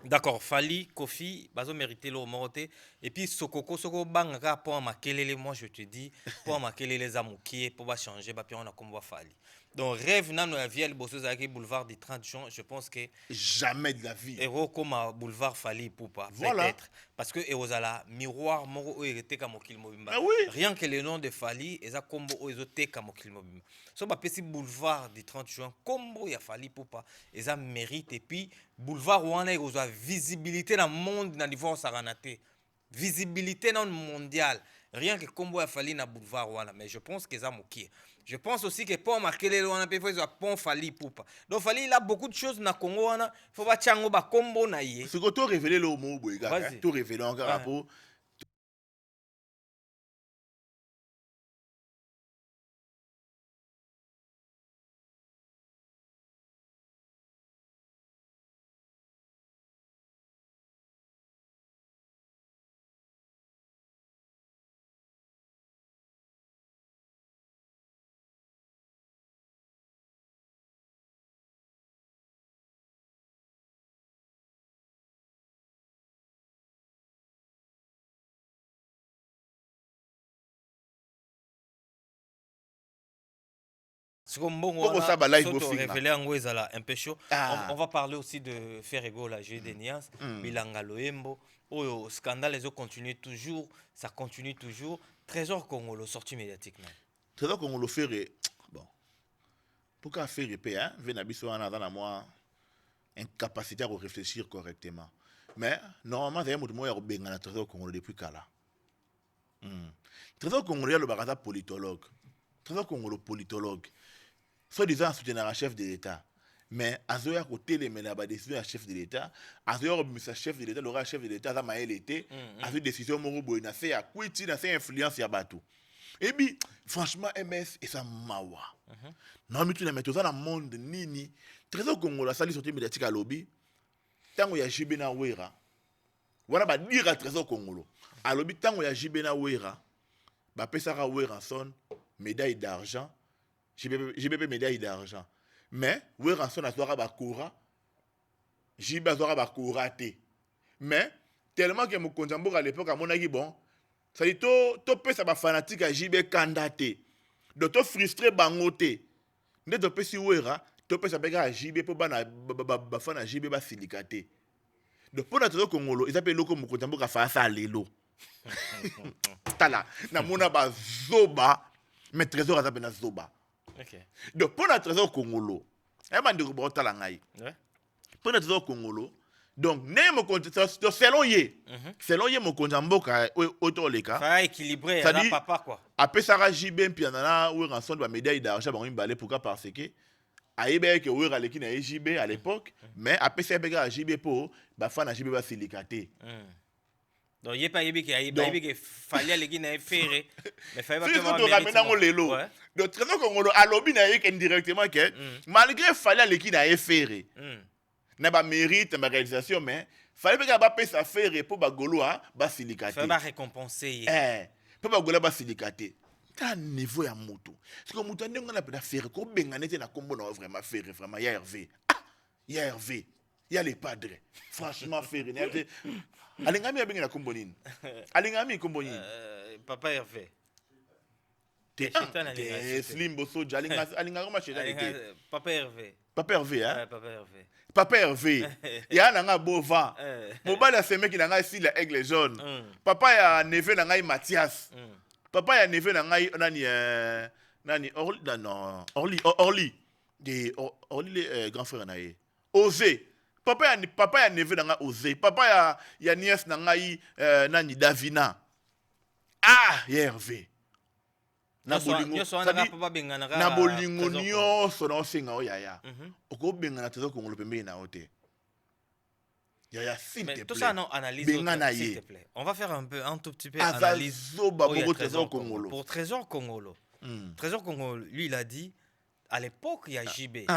D'accord, Fally Kofi bazo mériter le monter et puis Soko banga pour makelele moi je te dis pour makelele za mukie pour ba changer ba puis on a comme Fally. Donc rêve nano ya vielle bosseuse avec boulevard du 30 juin, je pense que jamais de la vie. Héros comme boulevard Fally pour pas peut-être parce que Erosala miroir moro était comme Mokil Mobimba. Rien que le nom de Fally et ça combo ozoté comme Mokil Mobimba. So ba petit boulevard du 30 juin combo ya Fally pour pas et ça mérite et puis boulevard wana a visibilité dans le monde dans niveau saranaté. Visibilité dans le mondial. Rien que combo ya Fally na boulevard wana mais je pense que ça mokie. Je pense aussi que pour marquer les lois, il faut pont Fally poupa. Donc Fally il a beaucoup de choses na Congo wana, faut pas tchango ba combo na yé. Ce que tu révélé le mot boyga, tu révélé encore un peu. Un peu chaud. On va parler aussi de Ferrego, la G des Nias, Bilanga Loembo. Oh, scandale, les autres continuent toujours. Ça continue toujours. Trésor Congolo, sortie médiatique. Trésor Congolo fait. Bon. Pourquoi faire épée, hein? Venabiso en a moi incapacité à réfléchir correctement. Mais normalement, c'est un mot de Bengana Trésor Congolo depuis Kala. Trésor Congolo est le barada politologue. Trésor Congolo politologue. Soi-disant soutien chef de l'État. Mais Azoya côté les menaba décision à chef de l'État, Azoya ministre chef de l'État, le chef de l'État ça m'a été, Azoya décision moro boy na fait à quiti na fait influence ya bateau. Et puis franchement MS et ça mawa. Non mais tu la mets dans le monde nini. Trésor Congolo sali sortie médiatique à lobby. Tango ya Jibena Wera. Wana ba dire à Trésor Congolo. À lobby tango ya Jibena Wera. Ba pesara Wera son médaille d'argent. JBP médaille d'argent. Mais, oui, rançon à Zora Bakura, JB Zora Bakura te. Mais, tellement que mon conjambo à l'époque, à mon avis, bon, ça dit, to pe sa ba fanatique à JB Kandate. Donc, to frustré bangote. Ne to pe si ouera, to pe sa bega à JB pour ba fan à JB ba silicaté. Donc, pour notre Congolo, ils appellent le comme mon conjambo à faire ça à l'élo. Tala, na mona ba zoba, mais trésor à s'appeler zoba. Okay. Donc, pour notre trésor Congolo, pour notre trésor Congolo, donc, selon ye, mon konjamboka, autoleka. Ça équilibré, ça dit, papa quoi. Après, ça a JB, puis il y en a où rançon de la médaille d'argent, pour parce que ayebeki ke wera leki na JB à l'époque mais apesi beka à JB po ba fa na JB ba silikaté donc il pas yebi Donc- que fallait les guinées faire mais fallait pas c'est que ce que ramena ngo lelo ouais donc trésor congolo alobi na yeke indirectement que malgré fallait leki na efere na ba mérite ba réalisation mais fallait beka ba pesa faire po ba goloa ba silikaté fallait pas récompenser po ba goloa ba silikaté ta niveau ya moto parce que moto ndenge na peda faire ko bengane te na kombo na vraiment faire vraiment ya Hervé ya Hervé ya les padres franchement faire alingami abengi na kombo nini alingami kombo nini papa Hervé te Shetani alingami te. slim boso alinga koma chetani te papa Hervé papa Hervé hein ouais papa Hervé papa Hervé ya na nga bova Eh. mobali asemeki na ngai si la aigle jaune papa ya neve na ngai Mathias papa ya neve na ngai nani Orly non Orly de Orly le grand frère na ye Osé papa ya neve na ngai Osé papa ya nièce na ngai nani Davina ya Hervé na bolingo na bolingo nyonso na osenga o yaya okobengana tezo kongolo pembeni na ote yaya s'il te mais tout plaît ça non analyse bengana s'il ye te plaît on va faire un tout petit peu analyse azazoba Oh, il y a boko trésor Congolo. kongolo Pour Trésor Congolo Trésor Congolo lui il a dit à l'époque il y a JB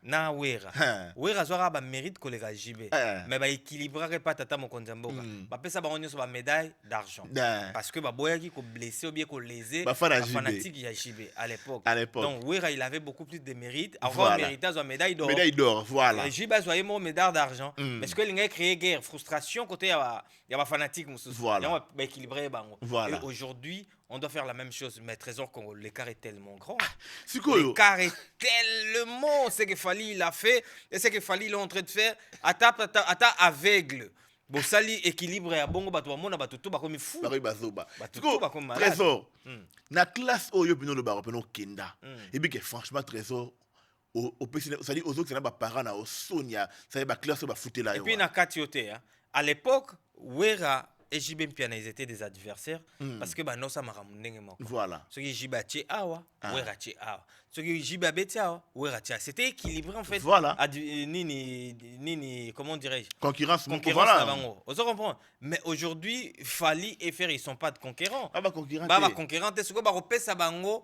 na Wera Wera zora ba mérite kolega JB mais ba équilibrer pas tata mokonzi mboka ba pesa ba onyo so ba médaille d'argent parce que ba boyaki ko blessé ou bien ko lésé Ba fan à ba JB. fanatique il y a JB à l'époque À l'époque. donc Wera il avait beaucoup plus de mérite avant Voilà. mérité zo médaille d'or médaille d'or voilà JB a zoyé mo médaille d'argent mais ce que l'inga créé guerre frustration côté ya ba fanatique mususu Voilà. ya ba équilibrer bango Voilà. et aujourd'hui on doit faire la même chose mais Trésor Congo l'écart est tellement grand sikoyo l'écart est tellement ce qu'il fallait il a fait et ce qu'il fallait il est en train de faire ata aveugle bosali équilibre ya bongo bato bamona bato to bakomi fou bakoyi bazoba Bato sikoyo tout bakomi malade. trésor na classe oyo pino lobaka peno okenda ebi ke franchement trésor opesi c'est-à-dire ozokisa na baparent na osonia c'est-à-dire baclasse oyo bafutela et yo puis na kati yote à l'époque Wera et JB Mpiana ils étaient des adversaires parce que banosa makambo ndenge moko voilà soki JB atie awa Wera atie awa soki JB abeti awa Wera atie awa. C'était équilibré en fait Voilà. nini comment dirais-je concurrence concurrence na voilà bango ozo comprendre mais aujourd'hui Fally et Fer ils sont pas de concurrents ba concurrent ba concurrent te soko ba kopesa bango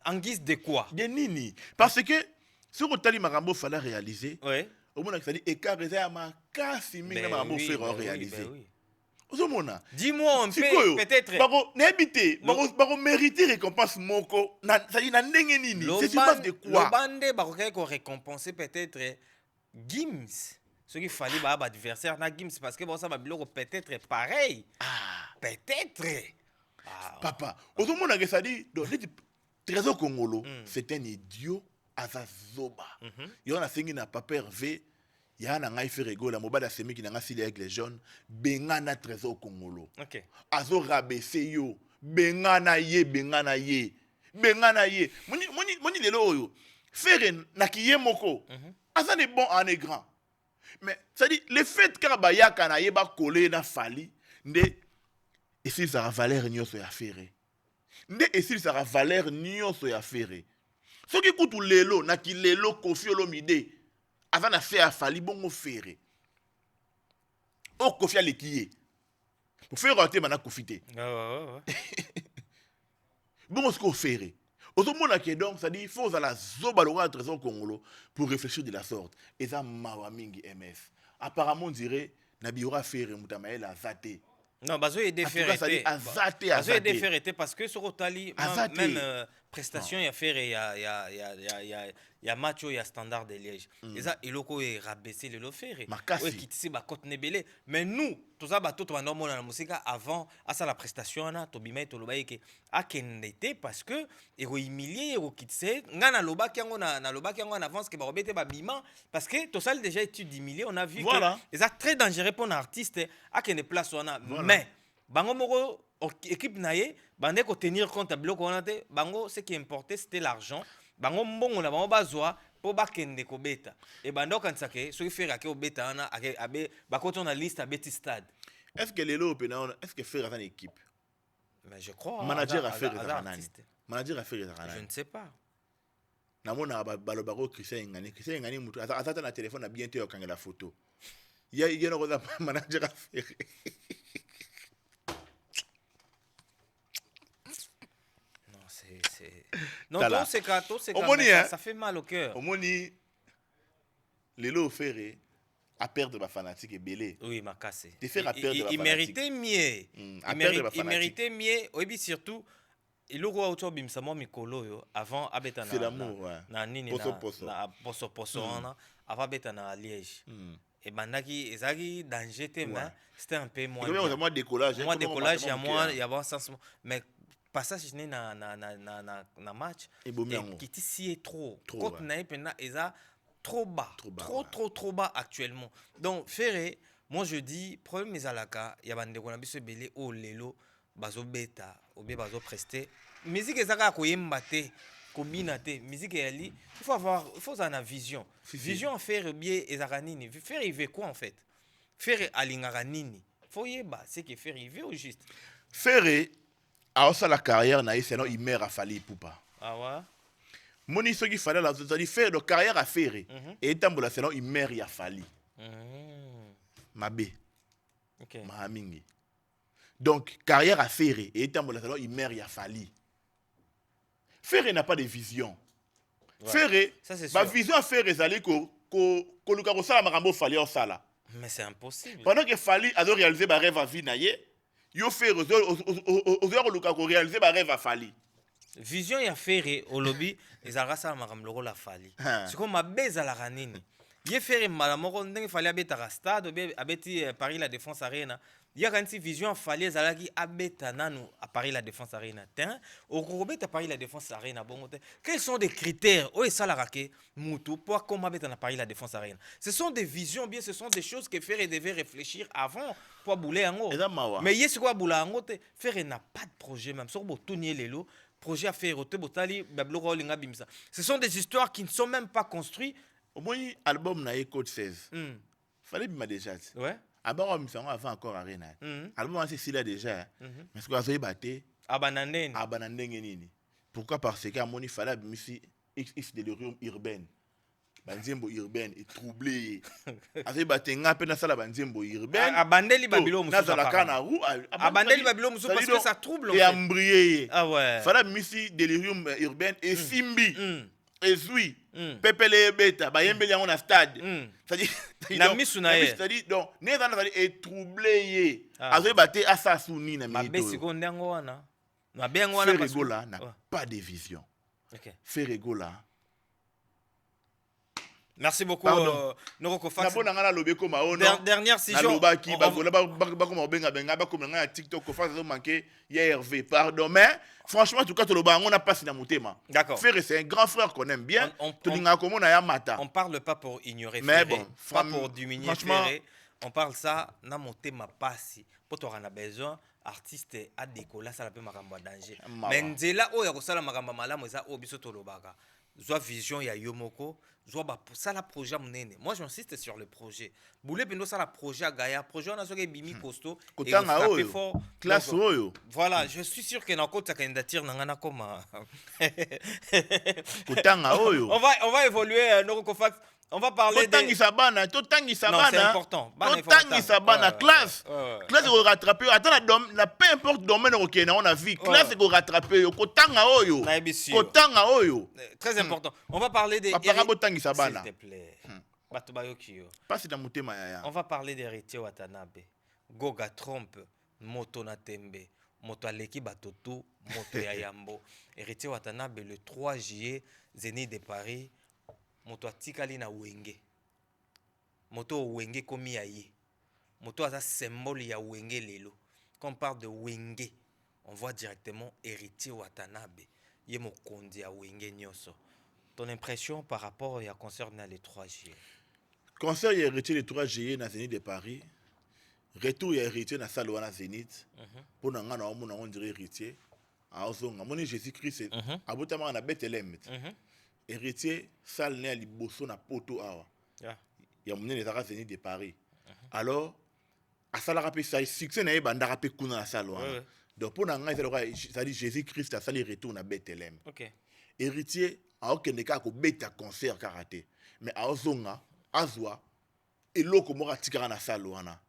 en guise de quoi de nini parce que soki otali makambo fallait réaliser ouais omona c'est-à-dire écart eza ya makasi mingi na makambo oui, faire ben oui, réaliser ben oui. ozomona Dis-moi un peu sikoyo peut-être nayebi te bakomérite récompense moko c'est-à-dire na ndenge nini c'est sur base de quoi lobande bakokaki korécompenser peut-être Gims soki Fally baya baadversaire na Gims parce que bosala babiloko peut-être pareil peut-être papa ozomona ke c'est-à-dire donc neti trésor congolo c'est un idiot aza zoba yo nasengi na papa Hervé ya na ngai fe rigola mobali asemiki na ngai sili avec les jeunes bengana trésor congolo ok azo rabaisser yo bengana ye moni lelo oyo faire na kiye moko aza ne bon en grand mais ça dit le fait que bayaka na ye ba coller na Fally nde esi ça valeur nyonso ya faire nde esi ça valeur nyonso ya faire soki kutu lelo na kilelo Koffi Olomide aza na se ya Fally bongo faire o Koffi aleki ye pour faire te mana Koffi te bongo siko faire ozomona ke donc ça dit il faut la zoba le trésor congolo pour réfléchir de la sorte et ça mawa mingi MS apparemment on dirait na biora faire mutamaela azate non bazo aider faire été bazo aider faire été parce que sur otali même prestation ya faire ya match ya standard de Liège eza eloko e rabaisser le faire ouais kitisi ba cote nebele mais nous toza bato to banda mona na musika avant asa la prestation na to bimai to loba yeke akendete parce que ero humilier ero kitse ngana lobaki yango na lobaki yango en avance que ba robete ba bima parce que to sal déjà étude d'humilier on a vu voilà. que eza très dangereux pour un artiste akende place wana voilà. Mais bango moko équipe naie bande ko tenir compte biloko wana te bango ce qui importait c'était l'argent bango mbongo na bango bazwa po bakende ko beta et bando kanisa ke soki faire ke obeta wana abe bakoto na liste abeti stade est-ce que lelo pena est-ce que faire une équipe mais je crois manager a fait manager a fait je ne sais pas namona balobako Christian Ngani mutu atata na téléphone na bien te okangela photo ya no koza manager affaire Non, c'est non, Tala. tous ces Omoni, cas, hein? ça fait mal au cœur. omoni lelo ofere à perdre ma fanatique et belé. Oui, m'a cassé. Te faire à perdre la Il fanatique. méritait mieux. à Il perdre la il fanatique. méritait mieux. Oui, puis surtout, il aura autour de moi mikolo yo avant abeta C'est l'amour, ouais. na nini Poso, na poso. na poso wana avant abeta na Liège. Et bandaki ezaki danger te mais c'était un peu moins. Et comme moi décollage, Moi décollage il y a un sens mais passage ni na match Et bomi yango. qui ici est trop Trop, côte ouais. na pena eza trop bas Trop bas, trop bas actuellement. Donc Ferré, moi je dis problème ezalaka ya bandeko na biso belé o lelo bazo beta ou bien bazo prester musique ezaka koyemba te kobina te musique yali il faut avoir une vision. Si. Vision faire bien ezaka nini faire il veut quoi en fait faire alingaka nini faut yeba c'est que faire il veut au juste. Ferré a aussi la carrière na sinon il meurt à Fali Poupa. Ah ouais. Moni ce qui fallait là c'est faire de carrière à Ferré et tambola sinon il meurt ya Fali. Mabe OK. Mahamingi. Donc carrière à Ferré et tambola sinon il meurt ya Fali. Ferré n'a pas de vision. Ouais. Ferré, Ça, c'est ma sûr. vision à Ferré c'est que luka ko sala makambo Fali au sala. Mais c'est impossible. Pendant que Fali a réalisé ma rêve à vie na ye, yo Ferré aux luka ko réaliser ma rêve à Fali. Vision ya Ferré au lobby ezalaka sala makambo lokola la Fali. C'est comme mabeza la ranini. Ye Ferré malamoko ndenge Fali abetaka stade obe abeti Paris la Défense Arena. Il y a une vision Fali ezalaki abeta nanu à Paris la Défense Arena. Tiens, au Robert à Paris la Défense Arena bon. Quels sont des critères o esalaka ke mutu pour comment abeta na Paris la Défense Arena? Ce sont des visions bien, ce sont des choses que Ferré devait réfléchir avant pour bouler en haut. Mais yes quoi boula en haut Ferré n'a pas de projet même sur botounier lelo. Projet à faire botali babloko linga bimsa. Ce sont des histoires qui ne sont même pas construites. Au moins album na Code 16. Fallait bima déjà. Ouais. Avant avant encore Arena. Album c'est là déjà. Mais ce que vous batté Abanandeni. abanandenge nini. Pourquoi parce que moni fallait bimisi X de l'urium urbaine. Banzembo urbaine est troublé. Avez batté nga pe na sala banzembo urbaine. Abandeli babilo musu. Na sala kana rou. Abandeli babilo musu parce que ça trouble. Et embrayé. Ah ouais. Fallait bimisi delirium urbaine et simbi. Et oui, pepele beta, ba yembeli yango na stade. C'est-à-dire donc né dans est troublé. Azoy baté asasuni na mito. Mabesi ko ndango wana. Mabengo wana parce que n'a pas de vision. OK. Ferregola. Merci beaucoup Noroko Fax. Dernière session. TikTok Hervé. Pardon mais franchement en tout cas on n'a pas dans mon thème. D'accord. Ferré c'est un grand frère qu'on aime bien. On parle pas pour ignorer mais Ferré, bon, pas pour diminuer Ferré. On parle ça dans mon thème passi. Pour toi on a besoin artiste a décoller ça la peut makambo danger. Mais nzela o ya kosala makambo malamu za o biso tolobaka. Zwa vision ya yomoko, zwa ba ça la projet munene. Moi j'insiste sur le projet. Boulé pendo ça la projet Gaïa, projet on a soke bimi posto et fort. Classe oyo. Voilà, je suis sûr que dans ta candidature nangana comme oyo. On va évoluer Noroko Fax. On va parler de... Non, c'est important. Classe. Classe est rattrapé. Attends, peu importe le domaine on a vu. Classe est rattrapé. Très important. On va parler des... S'il te plaît. On va parler d'Héritier Watanabe. Goga Trump, Moto Natembe, Moto Aleki Batoto, Moto Yayambo. Héritier Watanabe le 3 juillet, Zénith de Paris. Moto atikali na wenge. Moto wenge komi ya ye. Moto a symbole ya wenge lelo. Quand on parle de wenge, on voit directement Héritier Watanabe. Ye mokondi ya wenge nyoso. Ton impression par rapport à concert na le 3 juillet? Concert ya Héritier le 3 juillet na Zénith de Paris. Retour ya Héritier na salle wana Zénith. Pour nga na on dirait Héritier. Aozonga moni Jésus-Christ abotama na Bethléem. Héritier salle né à liboso na poto awa. Ya mune les arts Zénith de Paris. Alors à salle rapé ça succès na banda rapé kuna na salle wana. Donc pour nanga c'est-à-dire Jésus-Christ a sali retour na Bethléem. OK. Héritier a okende ka ko beta concert karaté. Mais a ozonga azwa eloko moko atikara na salo wana.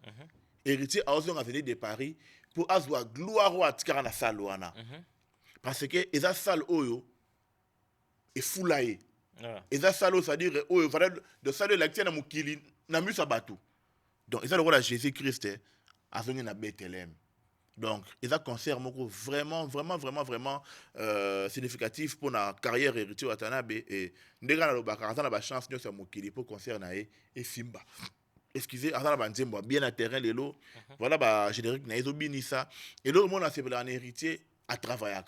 Héritier a ozonga venir de Paris pour azwa gloire wa atikara na salo wana. Parce que eza salle oyo e fulaye. Eza salo c'est-à-dire oyo va de salle l'acte na mukili na musa batu. Donc eza le roi de Jésus-Christ a zongi na Bethléem. Donc, il y a un concert vraiment significatif pour la carrière Héritier Watanabe. Et nous avons la chance de faire un concert et Simba. Excusez, bien à terrain, voilà, le générique, ça. Et l'autre monde, c'est un héritier à travailler.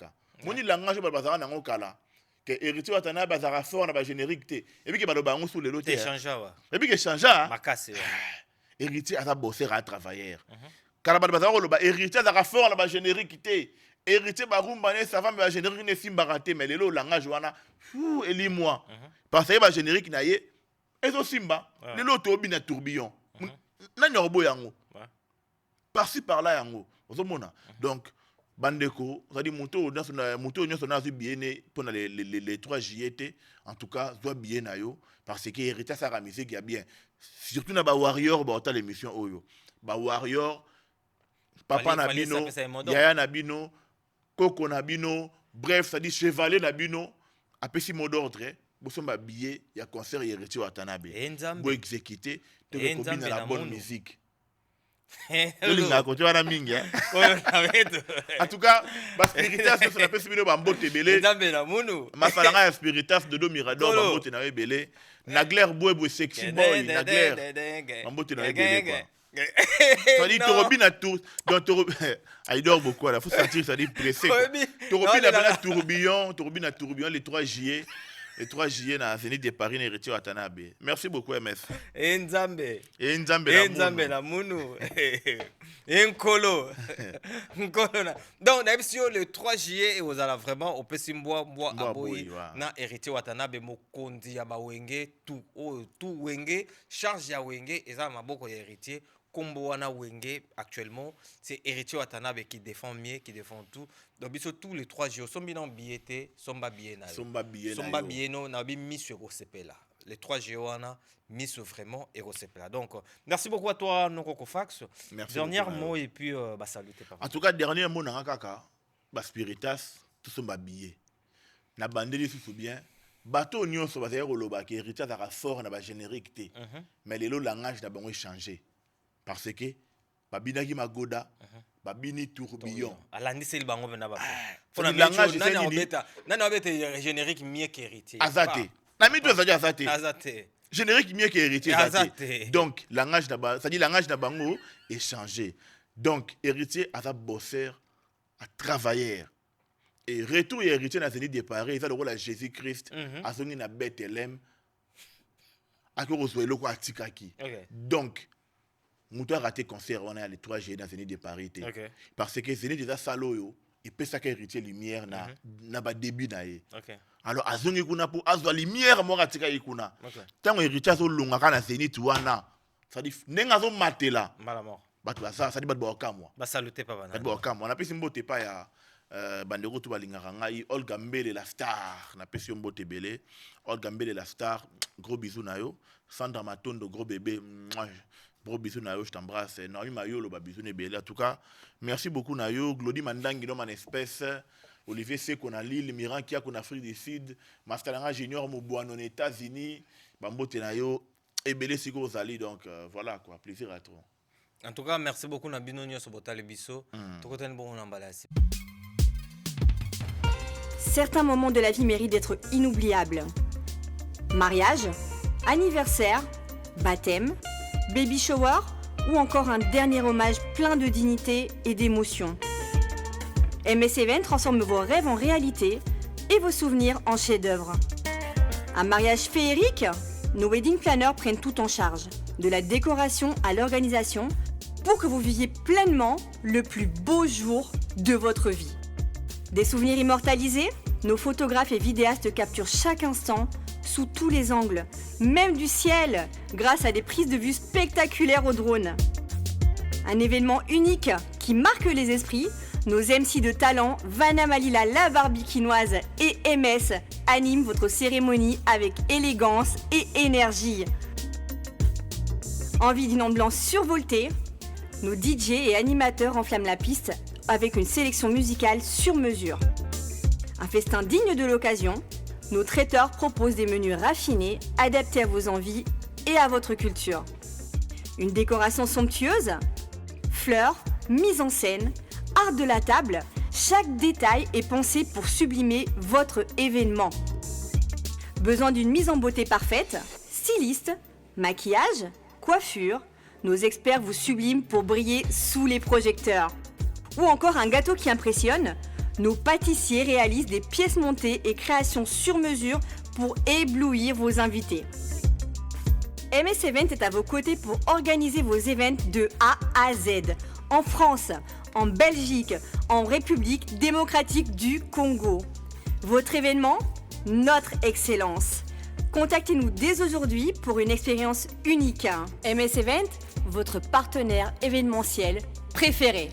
Mon langage, que Héritier Watanabe a fait un générique. Et puis, il y a sous le lot. Et puis, il change. Héritier a bossé à travailler. Karabad bazaro lo ba héritier za fort la ba générique té héritier ba rumba ne savant ba générique ne simba raté mais le langage wana fou eli moi parce que ba générique na ye ezo simba le lo to bina tourbillon na nyorbo yango par-ci par-là yango ozomona donc bandeko ça dit moto nyonso na zu bien pour les 3 JT en tout cas doit bien na yo parce que héritier ça musique ya bien surtout na ba warrior ba ta l'émission oyo ba warrior Papa Nabino, Yaya Nabino, Coco Nabino, bref, ça dit chevalier Nabino, après si mot d'ordre, vous sommes habillés, il y a concert Héritier Watanabe. Vous exécuter, tu recombines la bonne musique. En tout cas, ma spiritas, c'est la personne qui m'a mbote belé. Ma falanga spiritas de Do Mirador, ma mbote na belé. Nagler boy sexy boy, Nagler. Ma mbote na belé. Ça dit Torobine à tout donc il dort beaucoup là faut sentir ça dit pressé Torobine a tourbillon les 3 juillet na Zénith de Paris Héritier Watanabe. Merci beaucoup MS. Nzambe la munu. Nkolo. Donc le 3 juillet et vous allez vraiment au Pessimbois aboyi na Héritier Watanabe mokondi ya bawenge tout wenge charge ya wenge eza maboko ya héritier. Combo wana wenge actuellement c'est Héritier Watanabe qui défend mieux qui défend tout donc tous les 3 jours sombi non billet somba billet no na bi mis sur Osepela les 3 jours wana mis vraiment et Osepela donc merci beaucoup à toi Nokoko Fax dernier mot et puis bah saluter papa en tout cas dernier mot na kaka ba spiritas tout somba billet na bandeli sous bien bateau nyonso ba zero loba ke Héritier za fort na ba générique té mais le langage na bango changé parce que babinaki magoda babini tourbillon alandi sel bango bena ba fona langage nana obeta générique mieux qu'héritier azate na mi to azate générique mieux qu'héritier azate donc langage na ba ça dit langage na bango est changé donc héritier aza bosseur à travailleur et retour héritier na Zénith de Paris ça le rôle à Jésus-Christ azongi na Bethléem akoro zoelo ko atikaki donc Mouton a raté concert, on a les 3 G dans Zénith de Paris. Parce que Zénith déjà saloyo, il peut ça héritier lumière na ba début na ye. Alors azongi kuna pour azwa lumière mo ratika ikuna. Tant héritier so longa kana Zénith wana. Ça dit nenga zo matela. Malamor. Batu ça dit ba bokamwa. Ba saluter papa na. Ba bokamwa. On a pesi mbote pa ya bandeko to balingaka ngai Olga Mbele la star na pesi mbote belé. Olga Mbele la star, gros bisous na yo. Sandra Matondo gros bébé. Gros bisous Nayo, je t'embrasse. Naomi Mayolo, bisous Nebele. En tout cas, merci beaucoup Nayo. Glody Mandangi, l'homme en espèce. Olivier Seko, na Lille, Miran Kia, en Afrique du Sud. Mastalanga Junior, Mouboan, aux États-Unis. Bambote Nayo. Et Belé Siko Ozali. Donc voilà quoi, plaisir à toi. En tout cas, merci beaucoup Nabino Nyo Sobota Lebiso. Bon embalasi. Certains moments de la vie méritent d'être inoubliables. Mariage, anniversaire, baptême, baby shower ou encore un dernier hommage plein de dignité et d'émotion. MS Event transforme vos rêves en réalité et vos souvenirs en chefs-d'œuvre. Un mariage féerique, nos wedding planners prennent tout en charge, de la décoration à l'organisation, pour que vous viviez pleinement le plus beau jour de votre vie. Des souvenirs immortalisés, nos photographes et vidéastes capturent chaque instant sous tous les angles, même du ciel, grâce à des prises de vue spectaculaires au drone. Un événement unique qui marque les esprits nos MC de talent, Vanna Malila la barbikinoise et MS animent votre cérémonie avec élégance et énergie. Envie d'une ambiance survoltée, nos DJ et animateurs enflamment la piste avec une sélection musicale sur mesure. Un festin digne de l'occasion, nos traiteurs proposent des menus raffinés, adaptés à vos envies et à votre culture. Une décoration somptueuse, fleurs, mise en scène, art de la table, chaque détail est pensé pour sublimer votre événement. Besoin d'une mise en beauté parfaite, styliste, maquillage, coiffure, nos experts vous subliment pour briller sous les projecteurs. Ou encore un gâteau qui impressionne, nos pâtissiers réalisent des pièces montées et créations sur mesure pour éblouir vos invités. MS Event est à vos côtés pour organiser vos événements de A à Z, en France, en Belgique, en République démocratique du Congo. Votre événement, notre excellence. Contactez-nous dès aujourd'hui pour une expérience unique. MS Event, votre partenaire événementiel préféré.